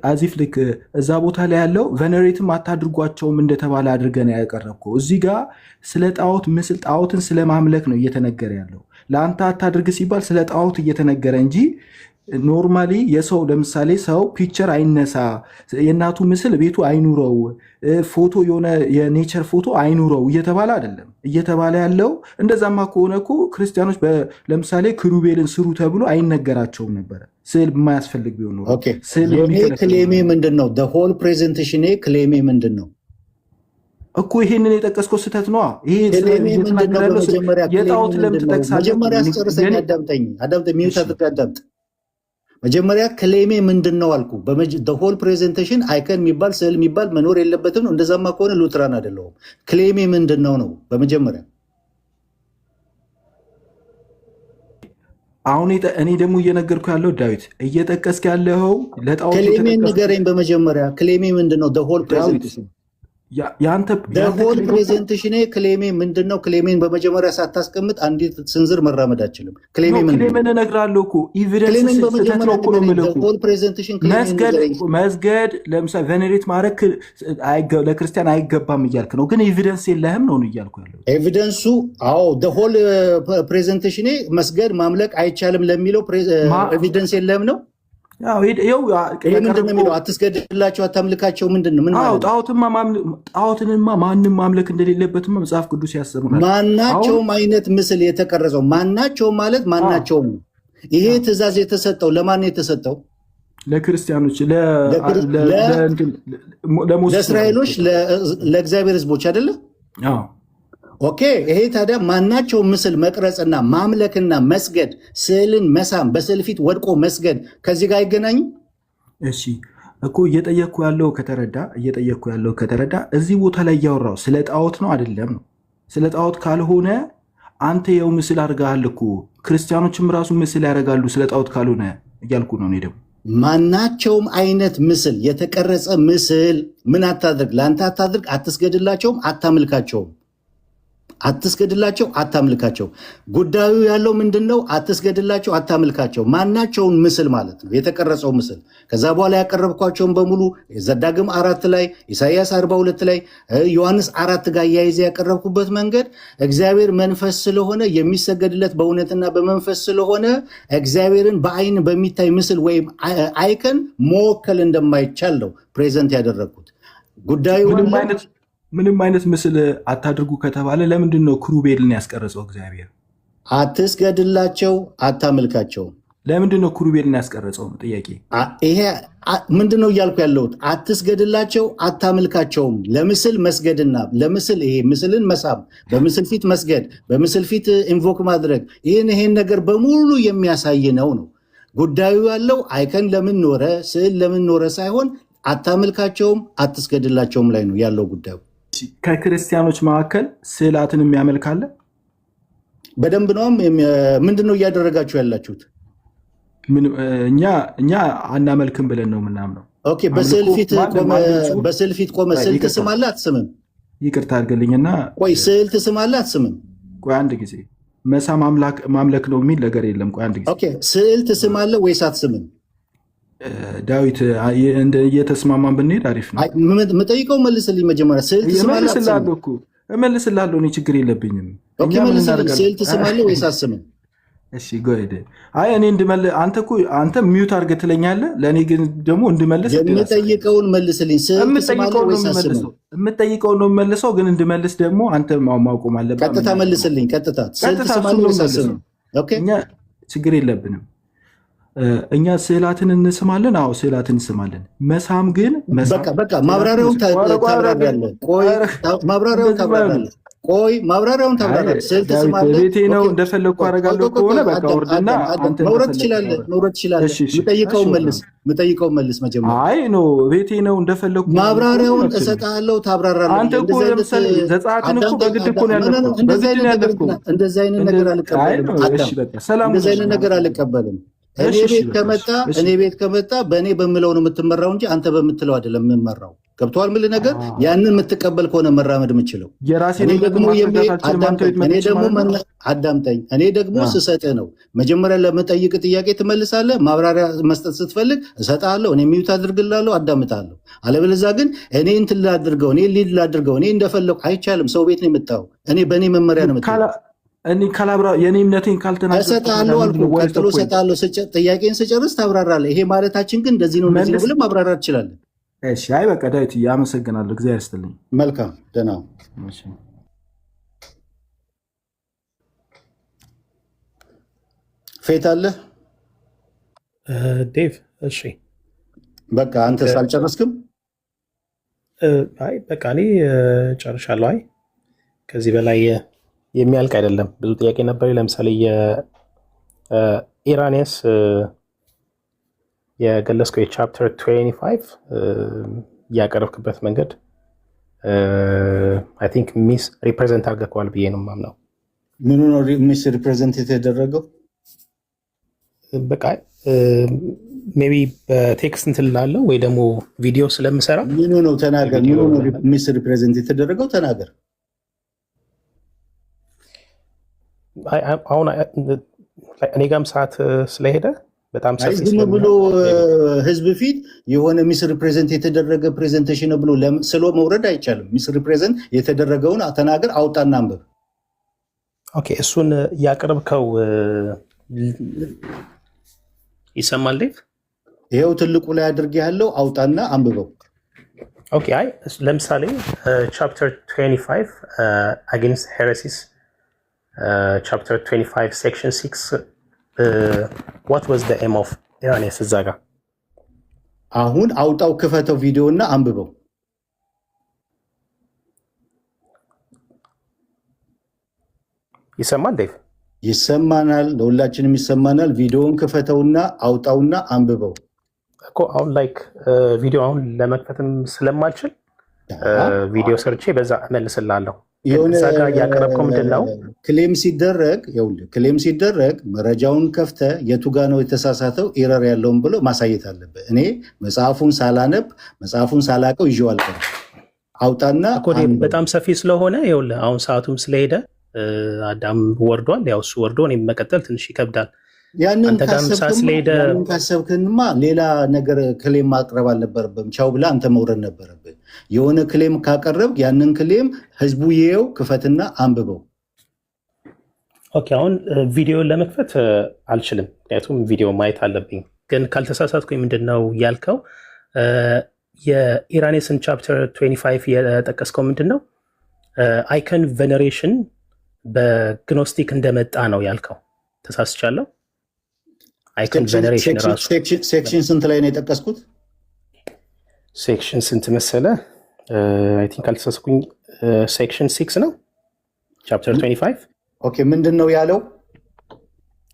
አዚፍ ልክ እዛ ቦታ ላይ ያለው ቨነሬትም አታድርጓቸውም እንደተባለ አድርገን ያቀረብከው። እዚህ ጋር ስለ ጣዖት ምስል ጣዖትን ስለ ማምለክ ነው እየተነገረ ያለው። ለአንተ አታድርግ ሲባል ስለ ጣዖት እየተነገረ እንጂ ኖርማሊ የሰው ለምሳሌ ሰው ፒክቸር አይነሳ፣ የእናቱ ምስል ቤቱ አይኑረው፣ ፎቶ የሆነ የኔቸር ፎቶ አይኑረው እየተባለ አይደለም እየተባለ ያለው። እንደዛማ ከሆነ እኮ ክርስቲያኖች ለምሳሌ ክሩቤልን ስሩ ተብሎ አይነገራቸውም ነበረ፣ ስዕል የማያስፈልግ ቢሆን ኖሮ። ክሌሜ ምንድን ነው? ሆል ፕሬዘንቴሽን ክሌሜ ምንድን ነው እኮ? ይሄንን የጠቀስከው ስህተት ነዋ። ይሄ የጣዖት ለምን ትጠቅሳለህ? መጀመሪያ አስጨርሰኝ፣ አዳምጠኝ፣ ሚዩት አድርገህ አዳምጥ። መጀመሪያ ክሌሜ ምንድን ነው አልኩ። ሆል ፕሬዘንቴሽን አይከን የሚባል ስዕል የሚባል መኖር የለበትም። እንደዛማ ከሆነ ሉትራን አይደለሁም። ክሌሜ ምንድን ነው ነው? በመጀመሪያ አሁን እኔ ደግሞ እየነገርኩ ያለው ዳዊት እየጠቀስክ ያለው ለጣዖት ክሌሜ ንገረኝ። በመጀመሪያ ክሌሜ ምንድን ነው? ሆል ፕሬዘንቴሽን ሆል ፕሬዘንቴሽን ክሌሜ ምንድን ነው? ክሌሜን በመጀመሪያ ሳታስቀምጥ አንዲት ስንዝር መራመድ አችልም። ክሌሜን እነግርሃለሁ እኮ ኤቪደንስ መስገድ ለምሳሌ ቬኔሬት ማድረግ ለክርስቲያን አይገባም እያልክ ነው፣ ግን ኤቪደንስ የለህም ነው እያልኩ ያለው። ኤቪደንሱ ሆል ፕሬዘንቴሽን መስገድ ማምለክ አይቻልም ለሚለው ኤቪደንስ የለህም ነው። ምንድን ነው የሚለው? አትስገድላቸው፣ አታምልካቸው። ምንድን ነው? ጣዖትንማ ማንም ማምለክ እንደሌለበትማ መጽሐፍ ቅዱስ ያስተምራል። ማናቸውም አይነት ምስል የተቀረጸው ማናቸውም ማለት ማናቸውም ነው። ይሄ ትእዛዝ የተሰጠው ለማን የተሰጠው? ለክርስቲያኖች፣ ለእስራኤሎች፣ ለእግዚአብሔር ሕዝቦች አይደለም? ኦኬ። ይሄ ታዲያ ማናቸውም ምስል መቅረጽና ማምለክና መስገድ፣ ስዕልን መሳም፣ በስዕል ፊት ወድቆ መስገድ ከዚህ ጋር አይገናኝም? እሺ እኮ እየጠየቅኩ ያለው ከተረዳ እዚህ ቦታ ላይ እያወራው ስለ ጣዖት ነው አይደለም ነው። ስለ ጣዖት ካልሆነ አንተ የው ምስል አድርገሃል እኮ። ክርስቲያኖችም ራሱ ምስል ያደርጋሉ ስለ ጣዖት ካልሆነ እያልኩ ነው። እኔ ደግሞ ማናቸውም አይነት ምስል የተቀረጸ ምስል ምን አታድርግ፣ ለአንተ አታድርግ፣ አትስገድላቸውም፣ አታምልካቸውም። አትስገድላቸው፣ አታምልካቸው። ጉዳዩ ያለው ምንድን ነው? አትስገድላቸው፣ አታምልካቸው። ማናቸውን ምስል ማለት ነው፣ የተቀረጸው ምስል። ከዛ በኋላ ያቀረብኳቸውን በሙሉ ዘዳግም 4 ላይ፣ ኢሳይያስ 42 ላይ፣ ዮሐንስ 4 ጋር እያይዘ ያቀረብኩበት መንገድ እግዚአብሔር መንፈስ ስለሆነ የሚሰገድለት በእውነትና በመንፈስ ስለሆነ እግዚአብሔርን በአይን በሚታይ ምስል ወይም አይከን መወከል እንደማይቻል ነው ፕሬዘንት ያደረግኩት። ጉዳዩ ምንም አይነት ምስል አታድርጉ ከተባለ ለምንድን ነው ክሩቤልን ያስቀረጸው እግዚአብሔር? አትስገድላቸው፣ አታምልካቸው። ለምንድን ነው ክሩቤልን ያስቀረጸው ነው ጥያቄ። ይሄ ምንድን ነው እያልኩ ያለሁት? አትስገድላቸው፣ አታምልካቸውም። ለምስል መስገድና ለምስል ይሄ ምስልን መሳብ፣ በምስል ፊት መስገድ፣ በምስል ፊት ኢንቮክ ማድረግ፣ ይህን ነገር በሙሉ የሚያሳይ ነው። ጉዳዩ ያለው አይከን ለምን ኖረ፣ ስዕል ለምን ኖረ ሳይሆን አታምልካቸውም፣ አትስገድላቸውም ላይ ነው ያለው ጉዳዩ። ከክርስቲያኖች መካከል ስዕላትን የሚያመልካለ? በደንብ ነው። ምንድን ነው እያደረጋችሁ ያላችሁት? እኛ አናመልክም ብለን ነው ምናምነው። ኦኬ። በስዕል ፊት ቆመ ስዕል ትስማለህ አትስምም? ይቅርታ አድርግልኝና ቆይ፣ ስዕል ትስማለህ አትስምም? ቆይ አንድ ጊዜ። መሳ ማምለክ ነው የሚል ነገር የለም። ቆይ አንድ ጊዜ። ኦኬ። ስዕል ትስማለህ ወይስ አትስምም? ዳዊት እየተስማማን ብንሄድ አሪፍ ነው። የምጠይቀው መልስልኝ መጀመሪያ። ስዕል ትስማለህ? እመልስልሃለሁ፣ እኔ ችግር የለብኝም። ስዕል ትስማለህ ወይስ አትስምም? እሺ ጎይደ አይ እኔ አንተ ሚዩት አድርገህ ትለኛለህ፣ ለእኔ ግን ደግሞ እንድመልስ የምጠይቀውን መልስልኝ። ስዕል ትስማለህ ወይስ አትስምም? የምጠይቀውን ነው የምመልሰው፣ ግን እንድመልስ ደግሞ አንተ ማቆም አለብህ። ቀጥታ መልስልኝ። ቀጥታ ስዕል ትስማለህ ወይስ አትስምም? እኛ ችግር የለብንም። እኛ ስዕላትን እንስማለን። አዎ ስዕላትን እንስማለን። መሳም ግን በቃ ማብራሪያውን ታብራራለህ። ቆይ ማብራሪያውን ታብራራለህ። ቆይ ማብራሪያውን ታብራራለህ። ስዕል ትስማለህ። ቤቴ ነው እንደፈለግኩ አደርጋለሁ ከሆነ በቃ ወርድና አንተ መውረድ ትችላለህ። የምጠይቀውን መልስ መጀመሪያ። አይ ነው ቤቴ ነው እንደፈለግኩ ማብራሪያውን እሰጥሃለሁ፣ ታብራራለህ። አንተ እኮ ለምሳሌ ዘጸአትን እኮ በግድ እኮ ነው ያልኩት። እንደዚህ አይነት ነገር አልቀበልም። እኔ ቤት ከመጣ በእኔ በምለው ነው የምትመራው እንጂ አንተ በምትለው አይደለም የምመራው። ገብቶሃል? ምን ነገር ያንን የምትቀበል ከሆነ መራመድ የምችለው አዳምጠኝ። እኔ ደግሞ ስሰጥህ ነው መጀመሪያ ለመጠይቅ ጥያቄ ትመልሳለህ። ማብራሪያ መስጠት ስትፈልግ እሰጥሃለሁ። እኔ ሚዩት አድርግልሃለሁ፣ አዳምጣለሁ። አለበለዚያ ግን እኔ እንትን ላድርገው፣ እኔ ሊድ ላድርገው፣ እኔ እንደፈለኩ አይቻልም። ሰው ቤት ነው የምታየው። እኔ በእኔ መመሪያ ነው የምታየው። የኔ እምነቴን ካልተናገርኩ እሰጥሃለሁ አልኩህ። ቀጥሎ እሰጥሃለሁ። ጥያቄን ስጨርስ ታብራራለህ። ይሄ ማለታችን ግን እንደዚህ ነው እንደዚህ ነው ብለህ ማብራራት ትችላለህ። እሺ፣ አይ በቃ ዳዊት አመሰግናለሁ። እግዚአብሔር ይስጥልኝ። መልካም ደህና ፌት አለ ዴቭ። እሺ በቃ አንተ ሳልጨረስክም? አይ በቃ እኔ ጨርሻለሁ። አይ ከዚህ በላይ የሚያልቅ አይደለም። ብዙ ጥያቄ ነበር። ለምሳሌ የኢራንስ የገለጽከው የቻፕተር 25 ያቀረብክበት መንገድ አይ ቲንክ ሚስ ሪፕሬዘንት አድርገዋል ብዬ ነው የማምነው። ምኑ ነው ሚስ ሪፕሬዘንት የተደረገው? በቃ ሜቢ በቴክስት እንትን ላለው ወይ ደግሞ ቪዲዮ ስለምሰራ ምኑ ነው ተናገር። ምኑ ነው ሚስ ሪፕሬዘንት የተደረገው? ተናገር። አሁን እኔ ጋርም ሰዓት ስለሄደ በጣም ዝም ብሎ ህዝብ ፊት የሆነ ሚስ ሪፕሬዘንት የተደረገ ፕሬዘንቴሽን ብሎ ስሎ መውረድ አይቻልም። ሚስ ሪፕሬዘንት የተደረገውን ተናገር፣ አውጣና አንብብ። ኦኬ፣ እሱን ያቀረብከው ይሰማል ዴቭ? ይሄው ትልቁ ላይ አድርጌ ያለው አውጣና አንብበው። ኦኬ፣ አይ ለምሳሌ ቻፕተር 25 አጌንስት ሄረሲስ ቻፕተር 25 ሴክሽን 6 what was the aim of ኢራንስ እዛ ጋር አሁን አውጣው፣ ክፈተው ቪዲዮ እና አንብበው። ይሰማል ዴቭ? ይሰማናል፣ ለሁላችንም ይሰማናል። ቪዲዮውን ክፈተውና አውጣውና አንብበው እኮ። አሁን ላይክ ቪዲዮ አሁን ለመክፈትም ስለማልችል ቪዲዮ ሰርቼ በዛ እመልስላለሁ። እዛ ጋር እያቀረብከው ምንድን ነው ክሌም ሲደረግ መረጃውን ከፍተ የቱ ጋ ነው የተሳሳተው ኤረር ያለውን ብሎ ማሳየት አለበት። እኔ መጽሐፉን ሳላነብ መጽሐፉን ሳላቀው ይዤው አልቀርም። አውጣና በጣም ሰፊ ስለሆነ ይኸውልህ አሁን ሰዓቱም ስለሄደ አዳም ወርዷል። ያው እሱ ወርዶ እኔም መቀጠል ትንሽ ይከብዳል። ያንን ካሰብክንማ ሌላ ነገር ክሌም ማቅረብ አልነበረብም። ቻው ብላ አንተ መውረድ ነበረብህ። የሆነ ክሌም ካቀረብ ያንን ክሌም ህዝቡ ይየው፣ ክፈትና አንብበው። ኦኬ፣ አሁን ቪዲዮን ለመክፈት አልችልም፣ ምክንያቱም ቪዲዮ ማየት አለብኝ። ግን ካልተሳሳትኩኝ ምንድን ነው ያልከው? የኢራኔስን ቻፕተር 25 የጠቀስከው ምንድን ነው? አይከን ቬነሬሽን በግኖስቲክ እንደመጣ ነው ያልከው። ተሳስቻለሁ? አይከን ቬነሬሽን ራሱ ሴክሽን ስንት ላይ ነው የጠቀስኩት? ሴክሽን ስንት መሰለ? አይ ቲንክ አልተሳሳትኩኝ፣ ሴክሽን 6 ነው ቻፕተር 25። ኦኬ፣ ምንድን ነው ያለው?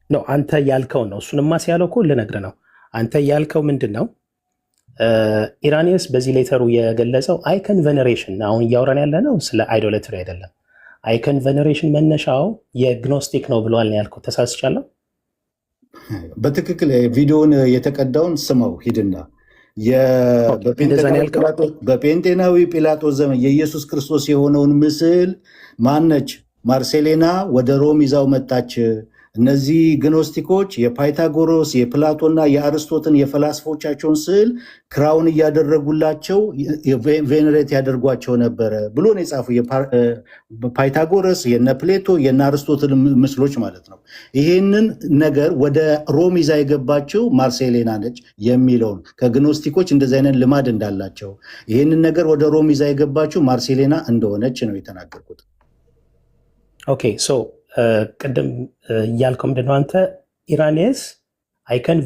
ነው አንተ ያልከው ነው። እሱንማ ሲያለው እኮ ልነግርህ ነው። አንተ ያልከው ምንድን ነው? ኢራኒስ በዚህ ሌተሩ የገለጸው አይከን ቬነሬሽን፣ አሁን እያወራን ያለ ነው ስለ አይዶሌትሪ አይደለም። አይከን ቬነሬሽን መነሻው የግኖስቲክ ነው ብለዋል ነው ያልከው። ተሳስቻለሁ? በትክክል ቪዲዮውን የተቀዳውን ስማው ሂድና በጴንጤናዊ ጲላጦስ ዘመን የኢየሱስ ክርስቶስ የሆነውን ምስል ማነች ማርሴሌና ወደ ሮም ይዛው መጣች። እነዚህ ግኖስቲኮች የፓይታጎሮስ የፕላቶና የአርስቶትን የፈላስፎቻቸውን ስዕል ክራውን እያደረጉላቸው ቬኔሬት ያደርጓቸው ነበረ ብሎ ነው የጻፈው። ፓይታጎረስ የነ ፕሌቶ የነ አርስቶትን ምስሎች ማለት ነው። ይሄንን ነገር ወደ ሮም ይዛ የገባቸው ማርሴሌና ነች የሚለውን ከግኖስቲኮች እንደዚህ አይነት ልማድ እንዳላቸው ይሄንን ነገር ወደ ሮም ይዛ የገባቸው ማርሴሌና እንደሆነች ነው የተናገርኩት። ኦኬ ሶ ቅድም እያልከው ምንድነው አንተ ኢራኔስ አይከን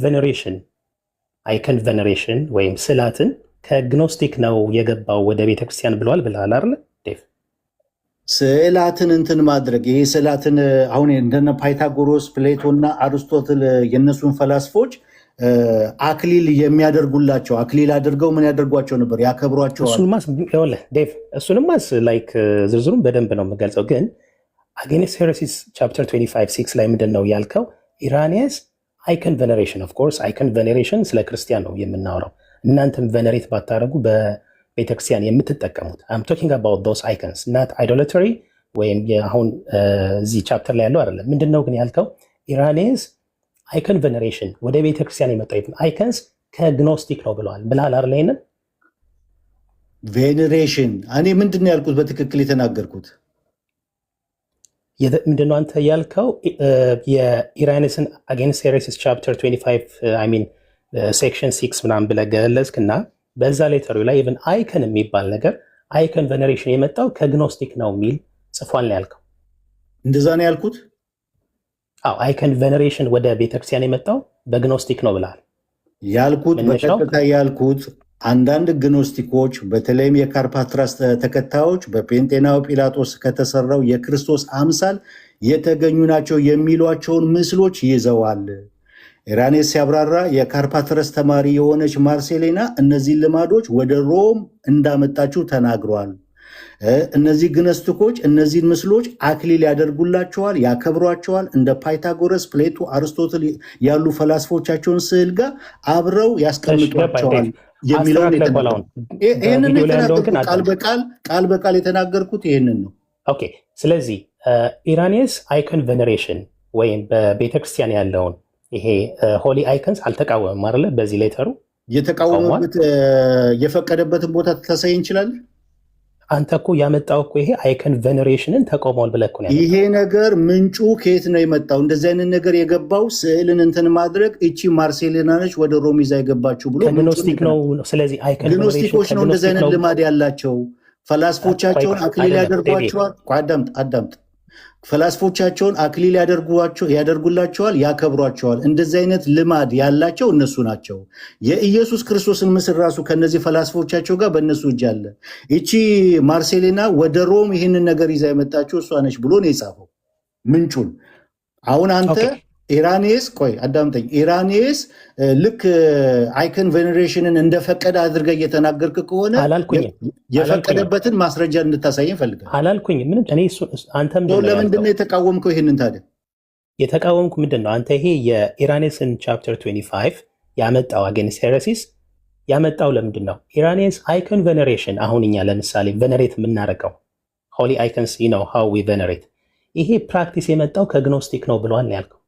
ቬኔሬሽን ወይም ስዕላትን ከግኖስቲክ ነው የገባው ወደ ቤተክርስቲያን ብለዋል ብለሃል አይደል ዴቭ? ስዕላትን እንትን ማድረግ ይሄ ስዕላትን አሁን እንደነ ፓይታጎሮስ፣ ፕሌቶና አርስቶትል የነሱን ፈላስፎች አክሊል የሚያደርጉላቸው አክሊል አድርገው ምን ያደርጓቸው ነበር? ያከብሯቸዋል። እሱንማስ ላይክ ዝርዝሩን በደንብ ነው የምገልጸው። ግን አጌንስት ሄረሲስ ቻፕተር 25 ላይ ምንድን ነው ያልከው? ኢራኒየስ አይከን ቬኔሬሽን ኦፍ ኮርስ አይከን ቬኔሬሽን ስለ ክርስቲያን ነው የምናወራው። እናንተም ቬኔሬት ባታደረጉ በቤተክርስቲያን የምትጠቀሙት አም ቶኪንግ አባውት ዶስ አይከንስ ናት አይዶላተሪ ወይም አሁን እዚህ ቻፕተር ላይ ያለው አይደለም። ምንድን ነው ግን ያልከው? ኢራኒየስ አይከን ቬኔሬሽን ወደ ቤተክርስቲያን የመጣው አይከንስ ከግኖስቲክ ነው ብለዋል ብለሃል አይደል? ይሄንን ቬኔሬሽን እኔ ምንድን ነው ያልኩት? በትክክል የተናገርኩት ምንድነው አንተ ያልከው? የኢራኒስን አጌንስት ሄሬሲስ ቻፕተር 25 አይ ሚን ሴክሽን 6 ምናምን ብለህ ገለጽክ እና በዛ ሌተሩ ላይ ኢቭን አይከን የሚባል ነገር አይከን ቬኔሬሽን የመጣው ከግኖስቲክ ነው የሚል ጽፏል ነው ያልከው። እንደዛ ነው ያልኩት? አዎ አይከን ቬኔሬሽን ወደ ቤተክርስቲያን የመጣው በግኖስቲክ ነው ብለሃል ያልኩት። በቀጥታ ያልኩት አንዳንድ ግኖስቲኮች በተለይም የካርፓትራስ ተከታዮች በጴንጤናዊ ጲላጦስ ከተሰራው የክርስቶስ አምሳል የተገኙ ናቸው የሚሏቸውን ምስሎች ይዘዋል። ኢራኔስ ሲያብራራ የካርፓትረስ ተማሪ የሆነች ማርሴሌና እነዚህ ልማዶች ወደ ሮም እንዳመጣችው ተናግሯል። እነዚህ ግኖስቲኮች እነዚህን ምስሎች አክሊል ያደርጉላቸዋል፣ ያከብሯቸዋል። እንደ ፓይታጎረስ፣ ፕሌቶ፣ አርስቶትል ያሉ ፈላስፎቻቸውን ስዕል ጋር አብረው ያስቀምጧቸዋል የሚለውን ይህንን ቃል በቃል የተናገርኩት ይህንን ነው። ኦኬ። ስለዚህ ኢራኒየስ አይከን ቬኔሬሽን ወይም በቤተክርስቲያን ያለውን ይሄ ሆሊ አይከንስ አልተቃወምም አይደለ? በዚህ ሌተሩ የተቃወመበት የፈቀደበትን ቦታ ታሳይ እንችላለን። አንተ እኮ ያመጣው እኮ ይሄ አይከን ቬኔሬሽንን ተቃውሟል ብለህ እኮ ነው ያመጣው። ይሄ ነገር ምንጩ ከየት ነው የመጣው? እንደዚህ አይነት ነገር የገባው ስዕልን እንትን ማድረግ እቺ ማርሴሊና ነች ወደ ሮም ይዛ የገባችው ብሎ ግኖስቲክ ነው። ስለዚህ አይከን ግኖስቲኮች ነው እንደዚህ አይነት ልማድ ያላቸው። ፈላስፎቻቸውን አክሊል ያደርጓቸዋል። አዳምጥ። ፈላስፎቻቸውን አክሊል ያደርጉላቸዋል፣ ያከብሯቸዋል። እንደዚህ አይነት ልማድ ያላቸው እነሱ ናቸው። የኢየሱስ ክርስቶስን ምስል ራሱ ከነዚህ ፈላስፎቻቸው ጋር በእነሱ እጅ አለ። ይቺ ማርሴሌና ወደ ሮም ይህንን ነገር ይዛ የመጣችው እሷ ነች ብሎ ነው የጻፈው ምንጩን። አሁን አንተ ኢራኒየስ አዳምጠኝ። ኢራኒየስ ልክ አይከን ቬኔሬሽንን እንደፈቀደ አድርገህ እየተናገርክ ከሆነ የፈቀደበትን ማስረጃ እንድታሳየን ፈልጋል። አላልኩኝም። ለምንድን ነው የተቃወምከው? ይህንን ታዲያ የተቃወምኩ ምንድን ነው? አንተ ይሄ የኢራኒየስን ቻፕተር 25 ያመጣው አጌንስት ሄረሲስ ያመጣው ለምንድን ነው? ኢራኒየስ አይከን ቬኔሬሽን አሁን እኛ ለምሳሌ ቬኔሬት የምናደርገው ሆሊ አይከንስ ነው ሃው ዊ ቬኔሬት፣ ይሄ ፕራክቲስ የመጣው ከግኖስቲክ ነው ብሏል ነው ያልከው።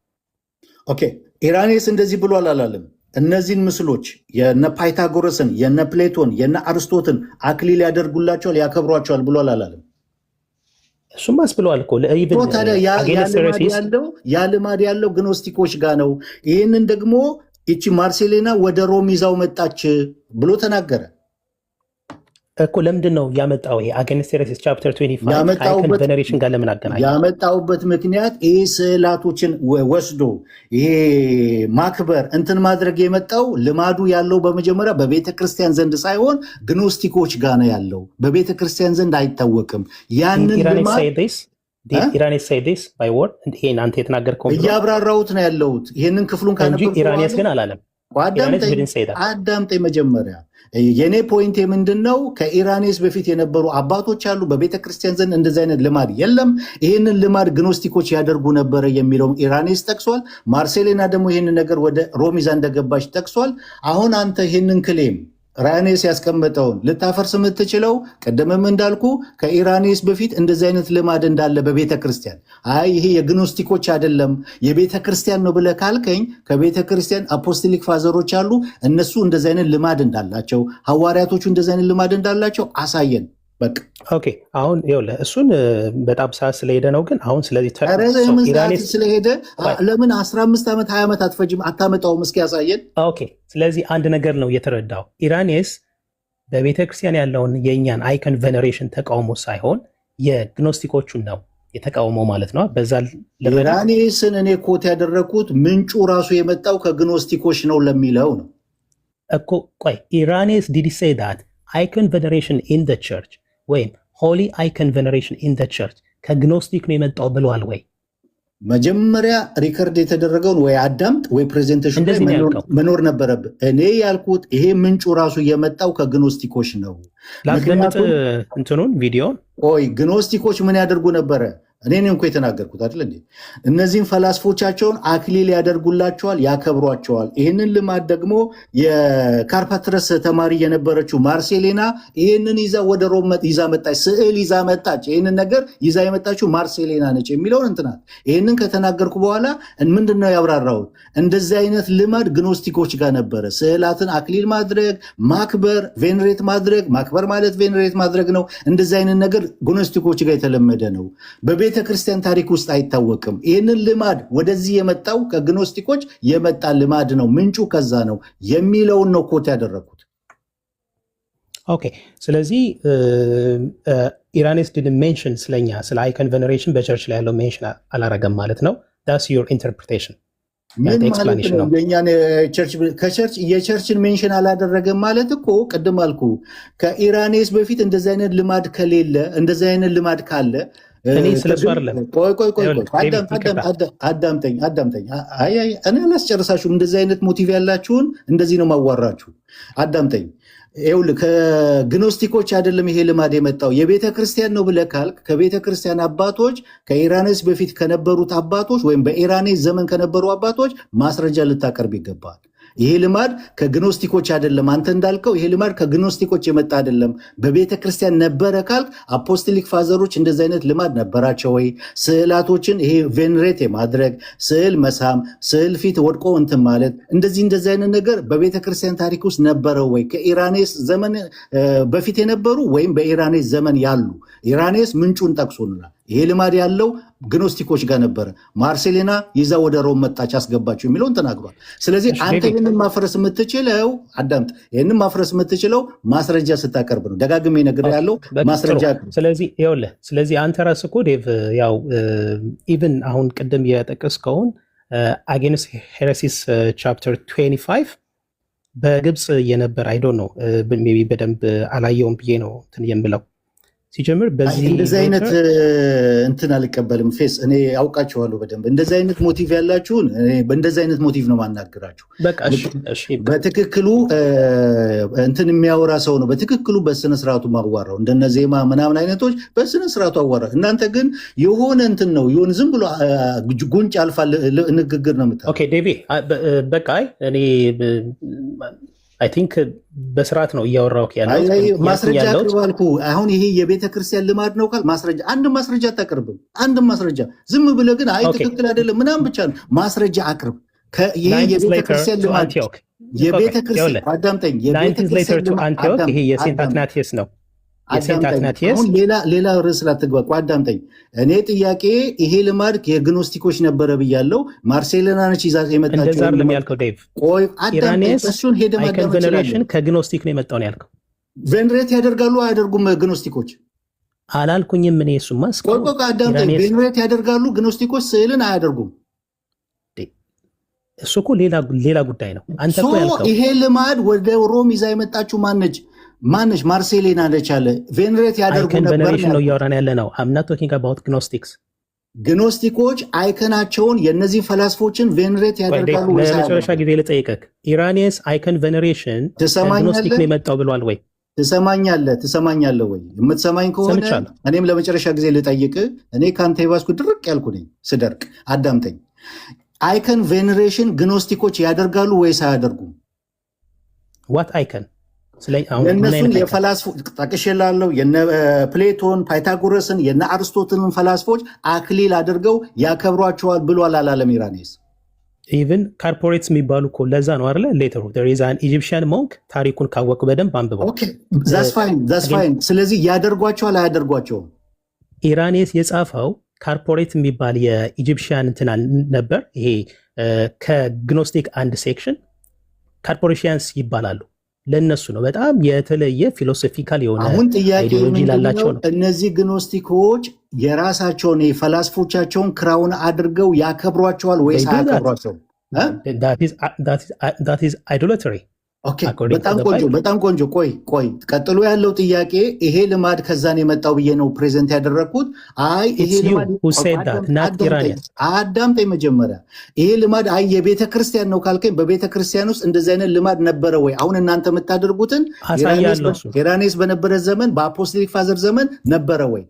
ኦኬ ኢራኒየስ እንደዚህ ብሏል አላለም? እነዚህን ምስሎች የነ ፓይታጎረስን የነ ፕሌቶን የነ አርስቶትን አክሊል ያደርጉላቸዋል፣ ያከብሯቸዋል ብሏል አላለም? እሱማስ ብለዋል እኮ። ያ ልማድ ያለው ግኖስቲኮች ጋር ነው። ይህንን ደግሞ ይቺ ማርሴሌና ወደ ሮም ይዛው መጣች ብሎ ተናገረ እኮ። ለምንድን ነው ያመጣው? ይሄ አጌንስት ሄረሲስ ቻፕተር 25 አይከን ቬኔሬሽን ጋር ለምን አገናኘ? ያመጣውበት ምክንያት ይህ ስዕላቶችን ወስዶ ይሄ ማክበር እንትን ማድረግ የመጣው ልማዱ ያለው በመጀመሪያ በቤተክርስቲያን ዘንድ ሳይሆን ግኖስቲኮች ጋር ነው ያለው። በቤተክርስቲያን ዘንድ አይታወቅም። ያንን ኢራኒየስ ሳይ ዲስ ባይ ወርድ ይሄን አንተ የተናገርከው እያብራራሁት ነው ያለሁት። ይህንን ክፍሉን ካነበብኩ ኢራኒየስ ግን አላለም። አዳምጠኝ መጀመሪያ። የኔ ፖይንት ምንድን ነው? ከኢራኒየስ በፊት የነበሩ አባቶች አሉ። በቤተክርስቲያን ዘንድ እንደዚህ አይነት ልማድ የለም። ይህንን ልማድ ግኖስቲኮች ያደርጉ ነበረ የሚለውም ኢራኒየስ ጠቅሷል። ማርሴሌና ደግሞ ይህንን ነገር ወደ ሮም ይዛ እንደገባች ጠቅሷል። አሁን አንተ ይህንን ክሌም ኢራኒየስ ያስቀመጠውን ልታፈርስ የምትችለው ቅድምም እንዳልኩ ከኢራኒየስ በፊት እንደዚህ አይነት ልማድ እንዳለ በቤተ ክርስቲያን፣ አይ ይሄ የግኖስቲኮች አይደለም የቤተ ክርስቲያን ነው ብለህ ካልከኝ ከቤተ ክርስቲያን አፖስቶሊክ ፋዘሮች አሉ። እነሱ እንደዚህ አይነት ልማድ እንዳላቸው፣ ሐዋርያቶቹ እንደዚህ አይነት ልማድ እንዳላቸው አሳየን። በቃ ኦኬ። አሁን ይኸውልህ እሱን በጣም ሰዓት ስለሄደ ነው። ግን አሁን ስለዚህ ስለሄደ ለምን 15 ዓመት 20 ዓመት አትፈጅም? አታመጣውም? እስኪ ያሳየን። ኦኬ። ስለዚህ አንድ ነገር ነው የተረዳው። ኢራኒየስ በቤተክርስቲያን ያለውን የእኛን አይከን ቬኔሬሽን ተቃውሞ ሳይሆን የግኖስቲኮቹን ነው የተቃውሞ ማለት ነው። በዛ ኢራኒየስን እኔ ኮት ያደረግኩት ምንጩ ራሱ የመጣው ከግኖስቲኮች ነው ለሚለው ነው እኮ። ቆይ ኢራኒየስ ዲድ ሴይ ዳት አይከን ቬኔሬሽን ኢን ዘ ቸርች ወይም ሆሊ አይከን ቬነሬሽን ኢን ዘ ቸርች ከግኖስቲክ ነው የመጣው ብለዋል ወይ? መጀመሪያ ሪከርድ የተደረገውን ወይ አዳምጥ ወይ ፕሬዘንቴሽን ላይ እንደዚህ ነው ያልከው። መኖር ነበረብህ። እኔ ያልኩት ይሄ ምንጩ ራሱ የመጣው ከግኖስቲኮች ነው። ላስደምጥ ምክንያቱም እንትኑን ቪዲዮን ቆይ ግኖስቲኮች ምን ያደርጉ ነበረ? እኔ እኮ የተናገርኩት አይደል እንዴ? እነዚህም ፈላስፎቻቸውን አክሊል ያደርጉላቸዋል፣ ያከብሯቸዋል። ይህንን ልማድ ደግሞ የካርፓትረስ ተማሪ የነበረችው ማርሴሌና ይህንን ይዛ ወደ ሮም ይዛ መጣች፣ ስዕል ይዛ መጣች። ይህንን ነገር ይዛ የመጣችው ማርሴሌና ነች የሚለውን እንትናት። ይህንን ከተናገርኩ በኋላ ምንድን ነው ያብራራሁት? እንደዚህ አይነት ልማድ ግኖስቲኮች ጋር ነበረ። ስዕላትን አክሊል ማድረግ፣ ማክበር፣ ቬንሬት ማድረግ። ማክበር ማለት ቬንሬት ማድረግ ነው። እንደዚህ አይነት ነገር ግኖስቲኮች ጋር የተለመደ ነው። በቤተ ክርስቲያን ታሪክ ውስጥ አይታወቅም። ይህንን ልማድ ወደዚህ የመጣው ከግኖስቲኮች የመጣ ልማድ ነው፣ ምንጩ ከዛ ነው የሚለውን ነው ኮት ያደረኩት። ኦኬ። ስለዚህ ኢራኔስ ዲድንት ሜንሽን ስለኛ ስለ አይከን ቬነሬሽን በቸርች ላይ ያለው ሜንሽን አላረገም ማለት ነው። ዳትስ ዩር ኢንተርፕሪቴሽን። ምን ማለት ነው? የእኛን የቸርችን ሜንሽን አላደረገም ማለት እኮ ቅድም አልኩ። ከኢራኔስ በፊት እንደዚህ አይነት ልማድ ከሌለ እንደዚህ አይነት ልማድ ካለ እኔ ስለሱ አይደለም። ቆይ አዳምጠኝ። እኔ አላስጨርሳችሁም። እንደዚህ አይነት ሞቲቭ ያላችሁን እንደዚህ ነው ማዋራችሁ። አዳምጠኝ። ይኸውልህ ከግኖስቲኮች አይደለም ይሄ ልማድ የመጣው የቤተ ክርስቲያን ነው ብለህ ካልክ ከቤተ ክርስቲያን አባቶች ከኢራኔስ በፊት ከነበሩት አባቶች ወይም በኢራኔስ ዘመን ከነበሩ አባቶች ማስረጃ ልታቀርብ ይገባል። ይሄ ልማድ ከግኖስቲኮች አይደለም። አንተ እንዳልከው ይሄ ልማድ ከግኖስቲኮች የመጣ አይደለም። በቤተ ክርስቲያን ነበረ ካልክ አፖስቶሊክ ፋዘሮች እንደዚህ አይነት ልማድ ነበራቸው ወይ? ስዕላቶችን ይሄ ቬንሬት የማድረግ ስዕል መሳም፣ ስዕል ፊት ወድቆ እንትን ማለት እንደዚህ አይነት ነገር በቤተ ክርስቲያን ታሪክ ውስጥ ነበረው ወይ? ከኢራኔስ ዘመን በፊት የነበሩ ወይም በኢራኔስ ዘመን ያሉ? ኢራኔስ ምንጩን ጠቅሶናል። ይሄ ልማድ ያለው ግኖስቲኮች ጋር ነበረ። ማርሴሌና ይዛ ወደ ሮም መጣች አስገባቸው የሚለውን ተናግሯል። ስለዚህ አንተ ይህንን ማፍረስ የምትችለው አዳምጥ፣ ይህንን ማፍረስ የምትችለው ማስረጃ ስታቀርብ ነው። ደጋግሜ ነገር ያለው ማስረጃ። ስለዚህ ይኸውልህ፣ ስለዚህ አንተ ራስህ እኮ ዴቭ ያው ኢቭን አሁን ቅድም የጠቀስከውን አጌንስት ሄረሲስ ቻፕተር 25 በግብፅ የነበር አይዶ ነው ሜይ ቢ በደንብ አላየውም ብዬ ነው እንትን የምለው ሲጀምር በዚህ እንደዚህ አይነት እንትን አልቀበልም። ፌስ እኔ አውቃችኋለሁ በደንብ እንደዚህ አይነት ሞቲቭ ያላችሁን በእንደዚህ አይነት ሞቲቭ ነው ማናገራችሁ። በትክክሉ እንትን የሚያወራ ሰው ነው በትክክሉ በስነ ስርዓቱ ማዋራው። እንደነ ዜማ ምናምን አይነቶች በስነ ስርዓቱ አዋራ። እናንተ ግን የሆነ እንትን ነው የሆነ ዝም ብሎ ጉንጭ አልፋ ንግግር ነው የምታወራው። ኦኬ ዴቪ በቃ እኔ አይ ቲንክ በስርዓት ነው እያወራሁ ያለው። ማስረጃ አቅርብ አልኩህ። አሁን ይሄ የቤተ ክርስቲያን ልማድ ነው ካል ማስረጃ አንድ ማስረጃ አታቀርብም። አንድ ማስረጃ ዝም ብለህ ግን አይ ትክክል አይደለም ምናምን ብቻ ነው ማስረጃ አቅርብ። ይሄ የቤተ ክርስቲያን ልማድ የቤተ ክርስቲያን አዳምጠኝ። የቤተ ክርስቲያን ልማድ ይሄ የሴንት አትናቴስ ነው። አሁን ሌላ ርዕስ ላትግባ። አዳምጠኝ። እኔ ጥያቄ ይሄ ልማድ የግኖስቲኮች ነበረ ብያለው። ማርሴሌና ነች ይዛ የመጣችው። እንደዛ አይደለም ያልከው ዴቭ። ቆይ አዳምጠኝ። እሱን ሄደ አይከን ቬነሬሽን ከግኖስቲክ ነው የመጣው ነው ያልከው። ቬንሬት ያደርጋሉ አያደርጉም? ግኖስቲኮች አላልኩኝም እኔ። እሱማ ቆይ አዳምጠኝ። ቬንሬት ያደርጋሉ ግኖስቲኮች፣ ስዕልን አያደርጉም። እሱ እኮ ሌላ ጉዳይ ነው። አንተ እኮ ያልከው ይሄ ልማድ ወደ ሮም ይዛ የመጣችው ማነች? ማርሴሌና ነች አለ። ቬንሬት ያደርጉ ነበር ነው እያወራን ያለ ነው። I'm not talking about gnostics። ግኖስቲኮች አይከናቸውን የነዚህ ፈላስፎችን ቬንሬት ያደርጋሉ ወይ? ለመጨረሻ ጊዜ ልጠይቅህ፣ ኢራኔስ አይከን ቬነሬሽን ከግኖስቲክ ነው የመጣው ብሏል ወይ? ትሰማኛለህ ወይ? የምትሰማኝ ከሆነ እኔም ለመጨረሻ ጊዜ ልጠይቅህ። እኔ ከአንተ የባስኩ ድርቅ ያልኩ ነኝ ስደርቅ። አዳምጠኝ። አይከን ቬነሬሽን ግኖስቲኮች ያደርጋሉ ወይስ አያደርጉም? ዋት አይከን የእነሱን የፈላስፎ ጠቅሼላለሁ። የነ ፕሌቶን፣ ፓይታጎረስን፣ የነ አርስቶትልን ፈላስፎች አክሊል አድርገው ያከብሯቸዋል ብሏል አላለም ኢራኔስ? ኢቨን ካርፖሬትስ የሚባሉ እኮ ለዛ ነው አይደለ? ሌተሩ ዛን ኢጂፕሽያን ሞንክ ታሪኩን ካወቅ በደንብ አንብበው። ዛስ ፋይን። ስለዚህ ያደርጓቸዋል አያደርጓቸውም? ኢራኔስ የጻፈው ካርፖሬት የሚባል የኢጂፕሽያን እንትና ነበር። ይሄ ከግኖስቲክ አንድ ሴክሽን ካርፖሬሽንስ ይባላሉ። ለነሱ ነው በጣም የተለየ ፊሎሶፊካል የሆነ አይዲዮሎጂ ላላቸው ነው። እነዚህ ግኖስቲኮች የራሳቸውን ፈላስፎቻቸውን ክራውን አድርገው ያከብሯቸዋል ወይስ አያከብሯቸውም? that is idolatry። ኦኬ በጣም ቆንጆ ቆይ ቀጥሎ ያለው ጥያቄ ይሄ ልማድ ከዛን የመጣው ብዬ ነው ፕሬዘንት ያደረኩት። አይ ይሄ ልማድ አዳምጠኝ መጀመሪያ። ይሄ ልማድ አይ የቤተ ክርስቲያን ነው ካልከኝ በቤተ ክርስቲያን ውስጥ እንደዚህ አይነት ልማድ ነበረ ወይ? አሁን እናንተ የምታደርጉትን ኢራኔስ በነበረ ዘመን በአፖስቶሊክ ፋዘር ዘመን ነበረ ወይ?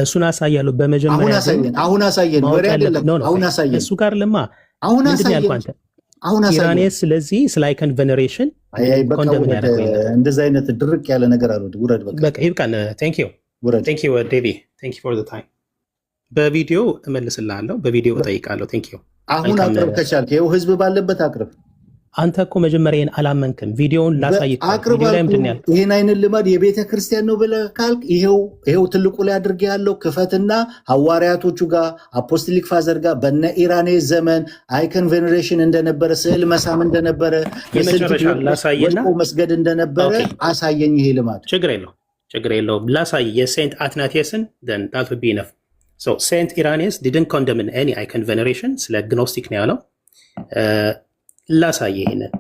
እሱን አሳያለሁ። በመጀመሪያ አሁን አሳየን ወሬ አይደለም። አሁን አሳየን እሱ ጋር ለማ አሁን አሳየን ኢራኔስ ስለዚህ ስለ አይከን ቬነሬሽን ኮንደምን ያደረገው እንደዚህ አይነት ድርቅ ያለ ነገር አሉ። ውረድ በቃ ይብቃን። ቴንክ ዩ ዴቪ ቴንክ ዩ ፎር ዘ ታይም። በቪዲዮ እመልስልሃለሁ፣ በቪዲዮ እጠይቃለሁ። ቴንክ ዩ። አሁን አቅርብ ከቻልክ፣ ይኸው ህዝብ ባለበት አቅርብ። አንተ እኮ መጀመሪያ አላመንክም። ቪዲዮውን ላሳይክ አቅርብ። ይሄን አይነት ልማድ የቤተ ክርስቲያን ነው ብለህ ካልክ ይሄው ትልቁ ላይ አድርጌ ያለው ክፈትና ሐዋርያቶቹ ጋር አፖስቶሊክ ፋዘር ጋር በነ ኢራኔ ዘመን አይከን ቬነሬሽን እንደነበረ ስዕል መሳም እንደነበረ የመጨረሻ ላሳይና መስገድ እንደነበረ አሳየኝ። ይሄ ልማድ ችግር የለውም ላሳይ። የሴንት አትናቴስን then that would be enough. so ሴንት ኢራኔስ didn't condemn any icon veneration ስለ ግኖስቲክ ነው ያለው። ላሳየ ይሄንን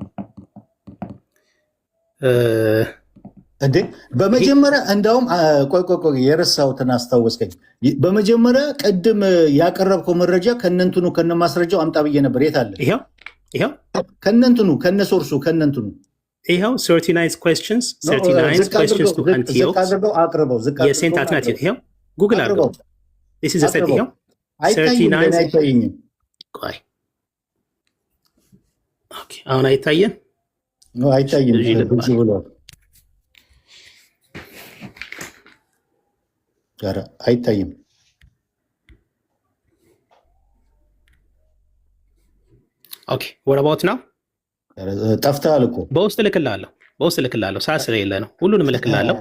እንዴ በመጀመሪያ እንዳውም ቆይ የረሳሁትን አስታወስከኝ። በመጀመሪያ ቅድም ያቀረብከው መረጃ ከነንትኑ ከነማስረጃው አምጣ ብዬ ነበር። የት አለ? ይሄው ከነንትኑ ከነሶርሱ ከነንትኑ ይሄው 39 questions to Antioch አቅርበው የሴንት አትናቴስ ይሄው ጉግል አድርገው this is a set ይሄው 39 ቆይ ኦኬ አሁን አይታየም? አይታየም። አይታየም። ኦኬ what about now? ጠፍተሃል እኮ። በውስጥ እልክልሃለሁ ሰዓት ስለሌለ ነው። ሁሉንም እልክልሃለሁ።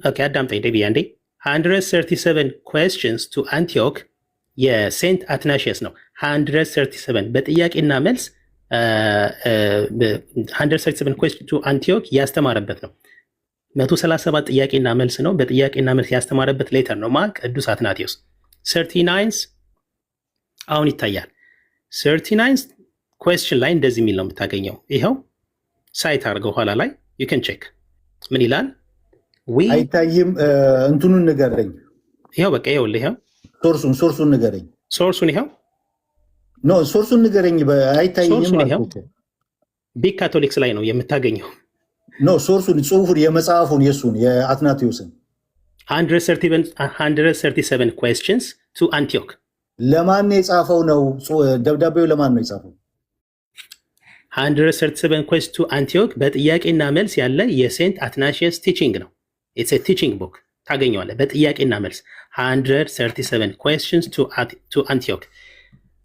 ኦኬ አዳምጠኝ ዴቪ አንዴ። 137 questions to Antioch የሴንት አትናሺየስ ነው። 137 በጥያቄና መልስ 137 question to Antioch ያስተማረበት ነው። 137 ጥያቄና መልስ ነው። በጥያቄና መልስ ያስተማረበት ሌተር ነው። ቅዱስ አትናቴዎስ 39 አሁን ይታያል። 39 question ላይ እንደዚህ የሚል ነው የምታገኘው። ይኸው ሳይት አድርገው ኋላ ላይ you can check ምን ይላል? አይታይም። እንትኑን ንገረኝ። ይኸው በቃ ይኸውልህ ይኸው ሶርሱን ንገረኝ። ሶርሱን ይኸው ሶርሱን ንገረኝ። አይታየኝም ማለት ቢግ ካቶሊክስ ላይ ነው የምታገኘው። ሶርሱን ጽሁፉን የመጽሐፉን የሱን የአትናቴዎስን 137 questions to Antioch ለማን የጻፈው ነው? ደብዳቤው ለማን ነው የጻፈው? 137 questions to Antioch በጥያቄና መልስ ያለ የሴንት አትናሺየስ ቲቺንግ ነው። ኢትስ ኤ ቲቺንግ ቡክ ታገኘዋለህ። በጥያቄና መልስ 137 questions to Antioch።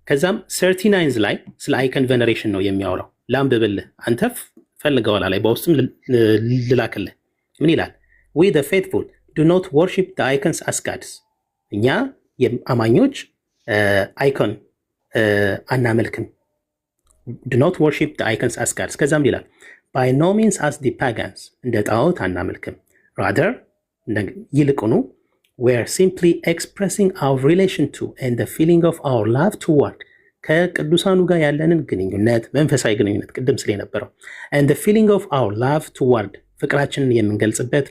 ከዛም 39 ላይ ስለ አይከን ቬነሬሽን ነው የሚያወራው። ላንብብልህ፣ አንተ ፈልገዋላ ላይ በውስጥም ልላክልህ። ምን ይላል? we the faithful do not worship the icons as gods። እኛ አማኞች አይኮን አናመልክም። do not worship the icons as gods። ከዛም ይላል by no means as the pagans እንደ ጣዖት አናመልክም። rather ይልቁኑ we are simply expressing our relation to and the feeling of our love toward ከቅዱሳኑ ጋር ያለንን ግንኙነት መንፈሳዊ ግንኙነት ቅድም ስለ ነበረው and the feeling of our love toward ፍቅራችንን የምንገልጽበት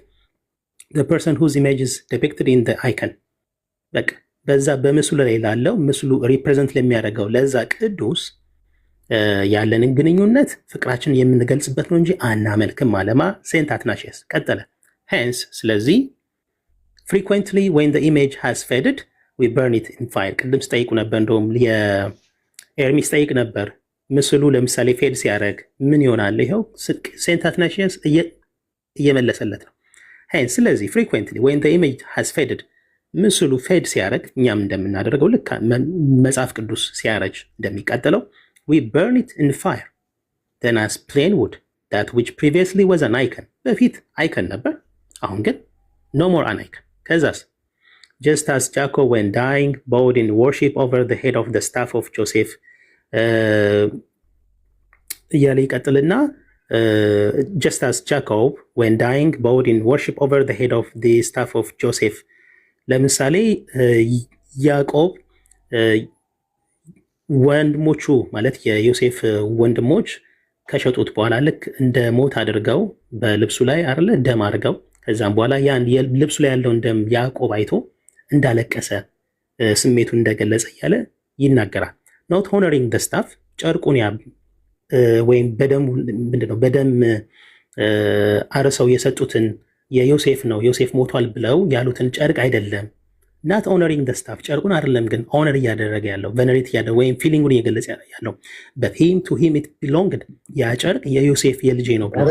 the person whose image is depicted in the icon በቃ በዛ በምስሉ ላይ ላለው ምስሉ ሪፕሬዘንት ለሚያደርገው ለዛ ቅዱስ ያለንን ግንኙነት ፍቅራችንን የምንገልጽበት ነው እንጂ አናመልክም ማለማ ሴንት አትናሺየስ ቀጠለ። hence ስለዚህ frequently when the image has faded we burn it in fire። ቅድም ስጠይቁ ነበር፣ እንደውም የኤርሚስ ጠይቅ ነበር። ምስሉ ለምሳሌ ፌድ ሲያደርግ ምን ይሆናል? ይኸው ሴንት አትናሺየስ እየመለሰለት ነው። ስለዚህ frequently when the image has faded ምስሉ ፌድ ሲያደርግ እኛም እንደምናደርገው ልክ መጽሐፍ ቅዱስ ሲያረጅ እንደሚቃጠለው we burn it in fire then as plain wood that which previously was an icon። በፊት አይከን ነበር፣ አሁን ግን no more an icon። ከዛስ just as Jacob when dying bowed in worship over the head of the staff of Joseph እያለ ይቀጥልና just as Jacob when dying bowed in worship over the head of the staff of Joseph። ለምሳሌ ያዕቆብ ወንድሞቹ ማለት የዮሴፍ ወንድሞች ከሸጡት በኋላ ልክ እንደ ሞት አድርገው በልብሱ ላይ አይደለ ደም አድርገው ከዛም በኋላ ያን ልብሱ ላይ ያለውን ደም ያዕቆብ አይቶ እንዳለቀሰ ስሜቱን እንደገለጸ እያለ ይናገራል። ኖት ሆነሪንግ ደ ስታፍ ጨርቁን ወይም በደም ምንድነው በደም አርሰው የሰጡትን የዮሴፍ ነው ዮሴፍ ሞቷል ብለው ያሉትን ጨርቅ አይደለም። ናት ኦነሪንግ ደ ስታፍ ጨርቁን አይደለም ግን ኦነር እያደረገ ያለው ቨነሬት እያደረገ ወይም ፊሊንጉን እየገለጸ ያለው በት ሂም ቱ ሂም ኢት ቢሎንግድ ያ ጨርቅ የዮሴፍ የልጄ ነው ብሎ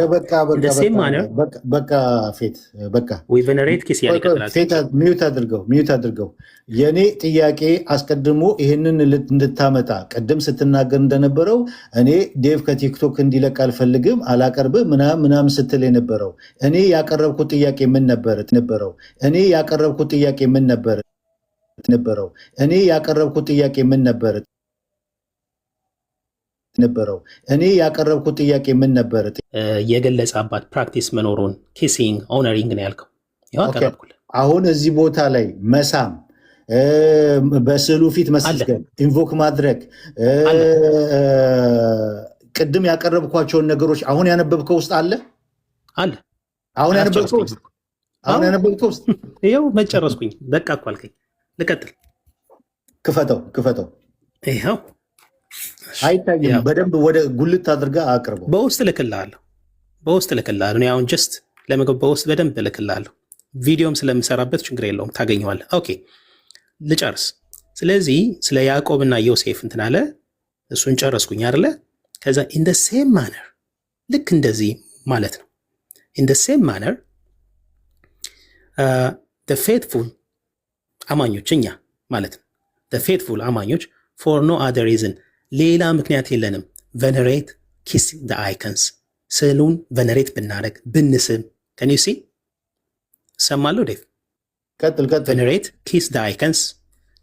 እንደ ሴም ማነር በቃ ፌት በቃ ወይ ቨነሬት ኪስ ያለ ይቀጥላል። ሚዩት አድርገው የኔ ጥያቄ አስቀድሞ ይህንን እንድታመጣ ቅድም ስትናገር እንደነበረው እኔ ዴቭ ከቲክቶክ እንዲለቅ አልፈልግም አላቀርብም ምናምን ስትል የነበረው እኔ ያቀረብኩት ጥያቄ ምን ነበር ነበረው እኔ ያቀረብኩት ጥያቄ ምን ነበር ነበረው እኔ ያቀረብኩት ጥያቄ ምን ነበር ነበረው እኔ ያቀረብኩት ጥያቄ ምን ነበር የገለጸ አባት ፕራክቲስ መኖሩን ኪሲንግ ኦነሪንግ ነው ያልከው። ያው አቀረብኩልህ። አሁን እዚህ ቦታ ላይ መሳም በስዕሉ ፊት መስገድ ኢንቮክ ማድረግ ቅድም ያቀረብኳቸውን ነገሮች አሁን ያነበብከው ውስጥ አለ አለ አሁን ያነበብከው ውስጥ ይኸው መጨረስኩኝ። በቃ እኮ አልከኝ። ልቀጥል። ክፈተው። ይኸው አይታይም። በደንብ ወደ ጉልት አድርጋ አቅርበው። በውስጥ ልክልሃለሁ። እኔ አሁን ጀስት ለምግብ በውስጥ በደንብ ልክልሃለሁ። ቪዲዮም ስለምሰራበት ችግር የለውም ታገኘዋለህ። ኦኬ ልጨርስ። ስለዚህ ስለ ያዕቆብና ዮሴፍ እንትን አለ። እሱን ጨረስኩኝ አይደለ? ከዛ ኢን ደ ሴም ማነር ልክ እንደዚህ ማለት ነው። ኢን ደ ሴም ማነር the faithful አማኞች እኛ ማለት ነው። the faithful አማኞች for no other reason ሌላ ምክንያት የለንም venerate kiss the icons ስዕሉን venerate ብናደርግ ብንስም can you see ሰማለሁ ዴቭ ቀጥል venerate kiss the icons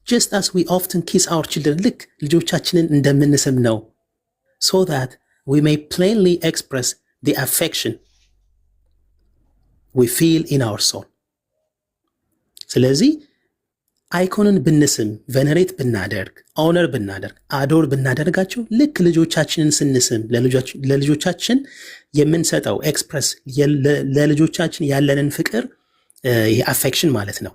just as we often kiss our children ልክ ልጆቻችንን እንደምንስም ነው so that we may plainly express the affection we feel in our soul ስለዚህ አይኮንን ብንስም ቨነሬት ብናደርግ ኦነር ብናደርግ አዶር ብናደርጋቸው ልክ ልጆቻችንን ስንስም ለልጆቻችን የምንሰጠው ኤክስፕረስ ለልጆቻችን ያለንን ፍቅር አፌክሽን ማለት ነው።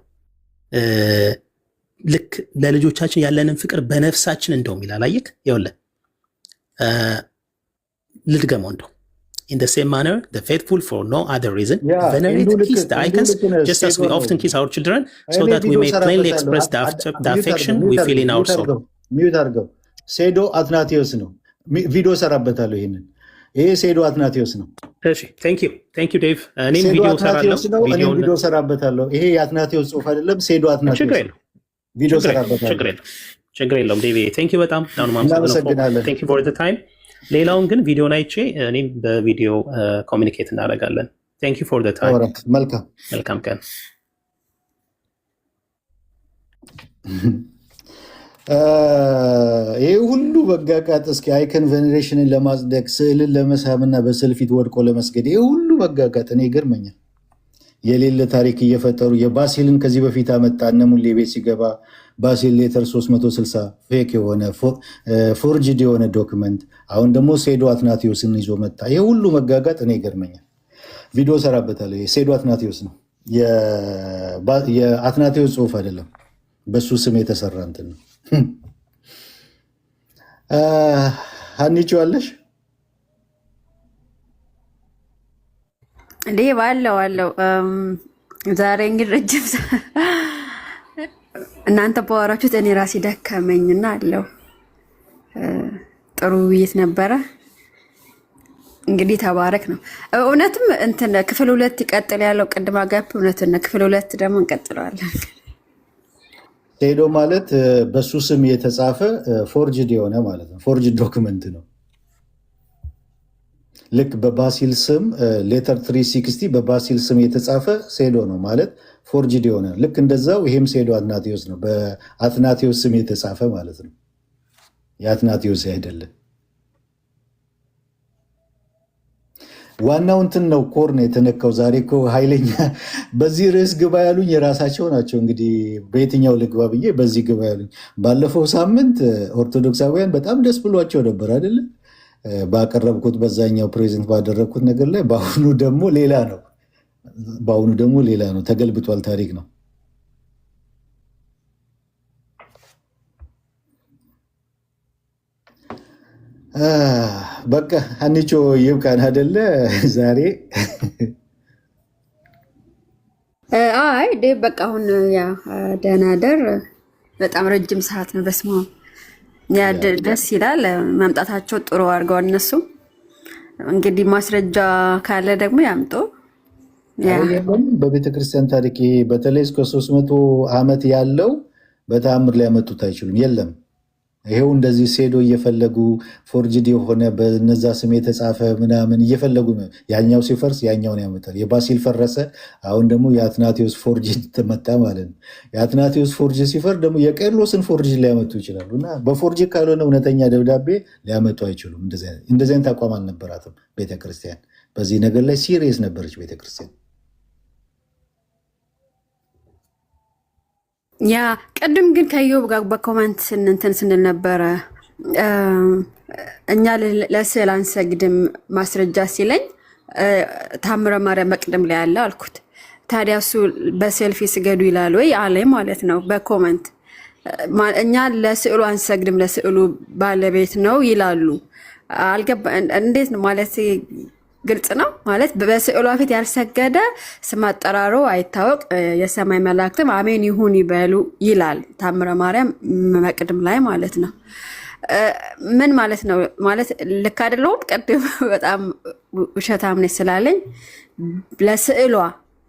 ልክ ለልጆቻችን ያለንን ፍቅር በነፍሳችን እንደውም ይላል። አየክ ይኸውልህ ልድገመው እንደው In the same manner, the faithful for no other reason venerate kiss the icons just as we often kiss our children so that we may plainly express the affection we feel in our soul. ሚዩት አድርገው። ሴዶ አትናቴዎስ ነው። ቪዲዮ ሰራበታለሁ። ይሄ ሴዶ አትናቴዎስ ነው። እሺ ቴንክ ዩ ዴቭ። እኔም ቪዲዮ ሰራበታለሁ። ይሄ የአትናቴዎስ ጽሑፍ አይደለም። ሴዶ አትናቴዎስ ቪዲዮ ሰራበታለሁ። ችግር የለውም ዴቭ። ቴንክ ዩ በጣም እናመሰግናለን። ቴንክ ዩ ፎር ዘ ታይም። ሌላውን ግን ቪዲዮን አይቼ እኔም በቪዲዮ ኮሚኒኬት እናደርጋለን። ቴንክ ዩ ፎር ዘ ታይም። መልካም ቀን። ይህ ሁሉ መጋጋጥ እስኪ አይከን ቬኔሬሽንን ለማጽደቅ ስዕልን ለመሳምና በስዕል ፊት ወድቆ ለመስገድ ይህ ሁሉ መጋጋጥ እኔ ይገርመኛል። የሌለ ታሪክ እየፈጠሩ የባሲልን ከዚህ በፊት አመጣ እነ ሙሌ ቤት ሲገባ ባሲል ሌተር 360 ፌክ የሆነ ፎርጅድ የሆነ ዶክመንት፣ አሁን ደግሞ ሴዶ አትናቴዎስን ይዞ መጣ። ይህ ሁሉ መጋጋጥ እኔ ይገርመኛል። ቪዲዮ ሰራበታለሁ። ሴዶ አትናቴዎስ ነው፣ የአትናቴዎስ ጽሑፍ አይደለም፣ በሱ ስም የተሰራ እንትን ነው። አንቺዋለሽ እንዴ? ባለው ዛሬ እንግዲህ ረጅም እናንተ በወራችሁት እኔ ራሴ ደከመኝና አለው። ጥሩ ውይይት ነበረ። እንግዲህ ተባረክ ነው። እውነትም እንትን ክፍል 2 ይቀጥል ያለው ቅድም አጋፕ እውነትን ነው። ክፍል 2 ደግሞ እንቀጥለዋለን። ሴዶ ማለት በሱ ስም የተጻፈ ፎርጅድ የሆነ ማለት ነው። ፎርጅድ ዶክመንት ነው። ልክ በባሲል ስም ሌተር 360 በባሲል ስም የተጻፈ ሴዶ ነው ማለት ፎርጅድ የሆነ ልክ እንደዛው ይሄም ሴዶ አትናቴዎስ ነው። በአትናቴዎስ ስም የተጻፈ ማለት ነው። የአትናቴዎስ አይደለም። ዋናው እንትን ነው። ኮር ነው የተነካው። ዛሬ እኮ ኃይለኛ በዚህ ርዕስ ግባ ያሉኝ የራሳቸው ናቸው። እንግዲህ በየትኛው ልግባ ብዬ በዚህ ግባ ያሉኝ። ባለፈው ሳምንት ኦርቶዶክሳውያን በጣም ደስ ብሏቸው ነበር አይደለም? ባቀረብኩት በዛኛው ፕሬዘንት ባደረግኩት ነገር ላይ በአሁኑ ደግሞ ሌላ ነው። ተገልብጧል። ታሪክ ነው። በቃ አንቾ ይብቃን አይደለ ዛሬ። አይ ዴቭ በቃ አሁን ያ ደህና ደር። በጣም ረጅም ሰዓት ነው። በስመ አብ ያ ደስ ይላል። መምጣታቸው ጥሩ አድርገዋል። እነሱ እንግዲህ ማስረጃ ካለ ደግሞ ያምጡ። በቤተክርስቲያን ታሪክ በተለይ እስከ 300 ዓመት ያለው በተአምር ሊያመጡት አይችሉም። የለም ይሄው እንደዚህ ሴዶ እየፈለጉ ፎርጅድ የሆነ በነዛ ስም የተጻፈ ምናምን እየፈለጉ ያኛው ሲፈርስ ያኛውን ያመጣል። የባሲል ፈረሰ፣ አሁን ደግሞ የአትናቴዎስ ፎርጅድ ተመጣ ማለት ነው። የአትናቴዎስ ፎርጅድ ሲፈር ደግሞ የቄርሎስን ፎርጅድ ሊያመጡ ይችላሉ። እና በፎርጅድ ካልሆነ እውነተኛ ደብዳቤ ሊያመጡ አይችሉም። እንደዚህ አይነት አቋም አልነበራትም ቤተክርስቲያን። በዚህ ነገር ላይ ሲሪየስ ነበረች ቤተክርስቲያን። ያ ቅድም ግን ከዮብ ጋር በኮመንት እንትን ስንል ነበረ። እኛ ለስዕል አንሰግድም ማስረጃ ሲለኝ ታምረ ማርያም መቅደም ላይ ያለ አልኩት። ታዲያ እሱ በሴልፊ ስገዱ ይላል ወይ አለኝ ማለት ነው በኮመንት። እኛ ለስዕሉ አንሰግድም ለስዕሉ ባለቤት ነው ይላሉ። አልገባ እንዴት ነው ማለት ግልጽ ነው ማለት በስዕሏ ፊት ያልሰገደ ስም አጠራሩ አይታወቅ የሰማይ መላእክትም አሜን ይሁን ይበሉ ይላል ታምረ ማርያም መቅድም ላይ ማለት ነው። ምን ማለት ነው ማለት ልክ አይደለሁም። ቅድም በጣም ውሸታም ነኝ ስላለኝ ለስዕሏ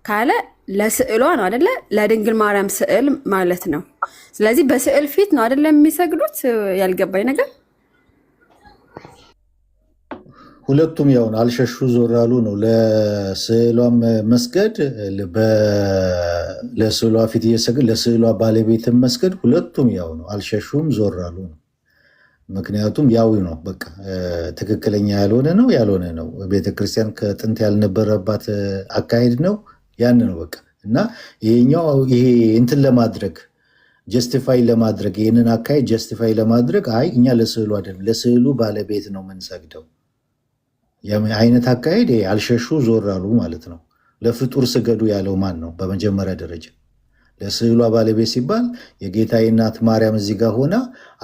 ካለ ለስዕሏ ነው አይደለ? ለድንግል ማርያም ስዕል ማለት ነው። ስለዚህ በስዕል ፊት ነው አይደለ የሚሰግዱት? ያልገባኝ ነገር ሁለቱም ያው አልሸሹ ዞር አሉ ነው። ለስዕሏም መስገድ ለስዕሏ ፊት እየሰገድ ለስዕሏ ባለቤትም መስገድ ሁለቱም ያው ነው። አልሸሹም ዞር አሉ ነው። ምክንያቱም ያው ነው በቃ ትክክለኛ ያልሆነ ነው። ቤተክርስቲያን ከጥንት ያልነበረባት አካሄድ ነው። ያን ነው በቃ እና ይሄ እንትን ለማድረግ ጀስቲፋይ ለማድረግ ይህንን አካሄድ ጀስቲፋይ ለማድረግ አይ እኛ ለስዕሉ አይደለም ለስዕሉ ባለቤት ነው የምንሰግደው አይነት አካሄድ አልሸሹ ዞር አሉ ማለት ነው። ለፍጡር ስገዱ ያለው ማን ነው? በመጀመሪያ ደረጃ ለስዕሏ ባለቤት ሲባል የጌታዬ እናት ማርያም እዚህ ጋር ሆና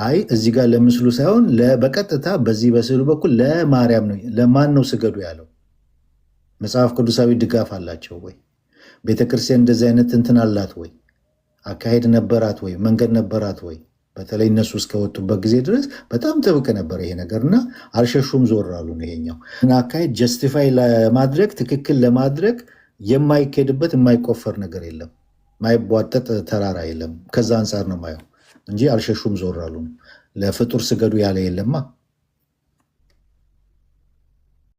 አይ እዚህ ጋር ለምስሉ ሳይሆን በቀጥታ በዚህ በስዕሉ በኩል ለማርያም ነው። ለማን ነው ስገዱ ያለው? መጽሐፍ ቅዱሳዊ ድጋፍ አላቸው ወይ? ቤተክርስቲያን እንደዚህ አይነት እንትን አላት ወይ? አካሄድ ነበራት ወይ? መንገድ ነበራት ወይ? በተለይ እነሱ እስከወጡበት ጊዜ ድረስ በጣም ጥብቅ ነበር ይሄ ነገር እና አልሸሹም ዞር አሉ ነው። ይሄኛው አካሄድ ጀስቲፋይ ለማድረግ ትክክል ለማድረግ የማይኬድበት የማይቆፈር ነገር የለም፣ ማይቧጠጥ ተራራ የለም። ከዛ አንጻር ነው ማየው እንጂ አልሸሹም ዞር አሉ ነው። ለፍጡር ስገዱ ያለ የለማ።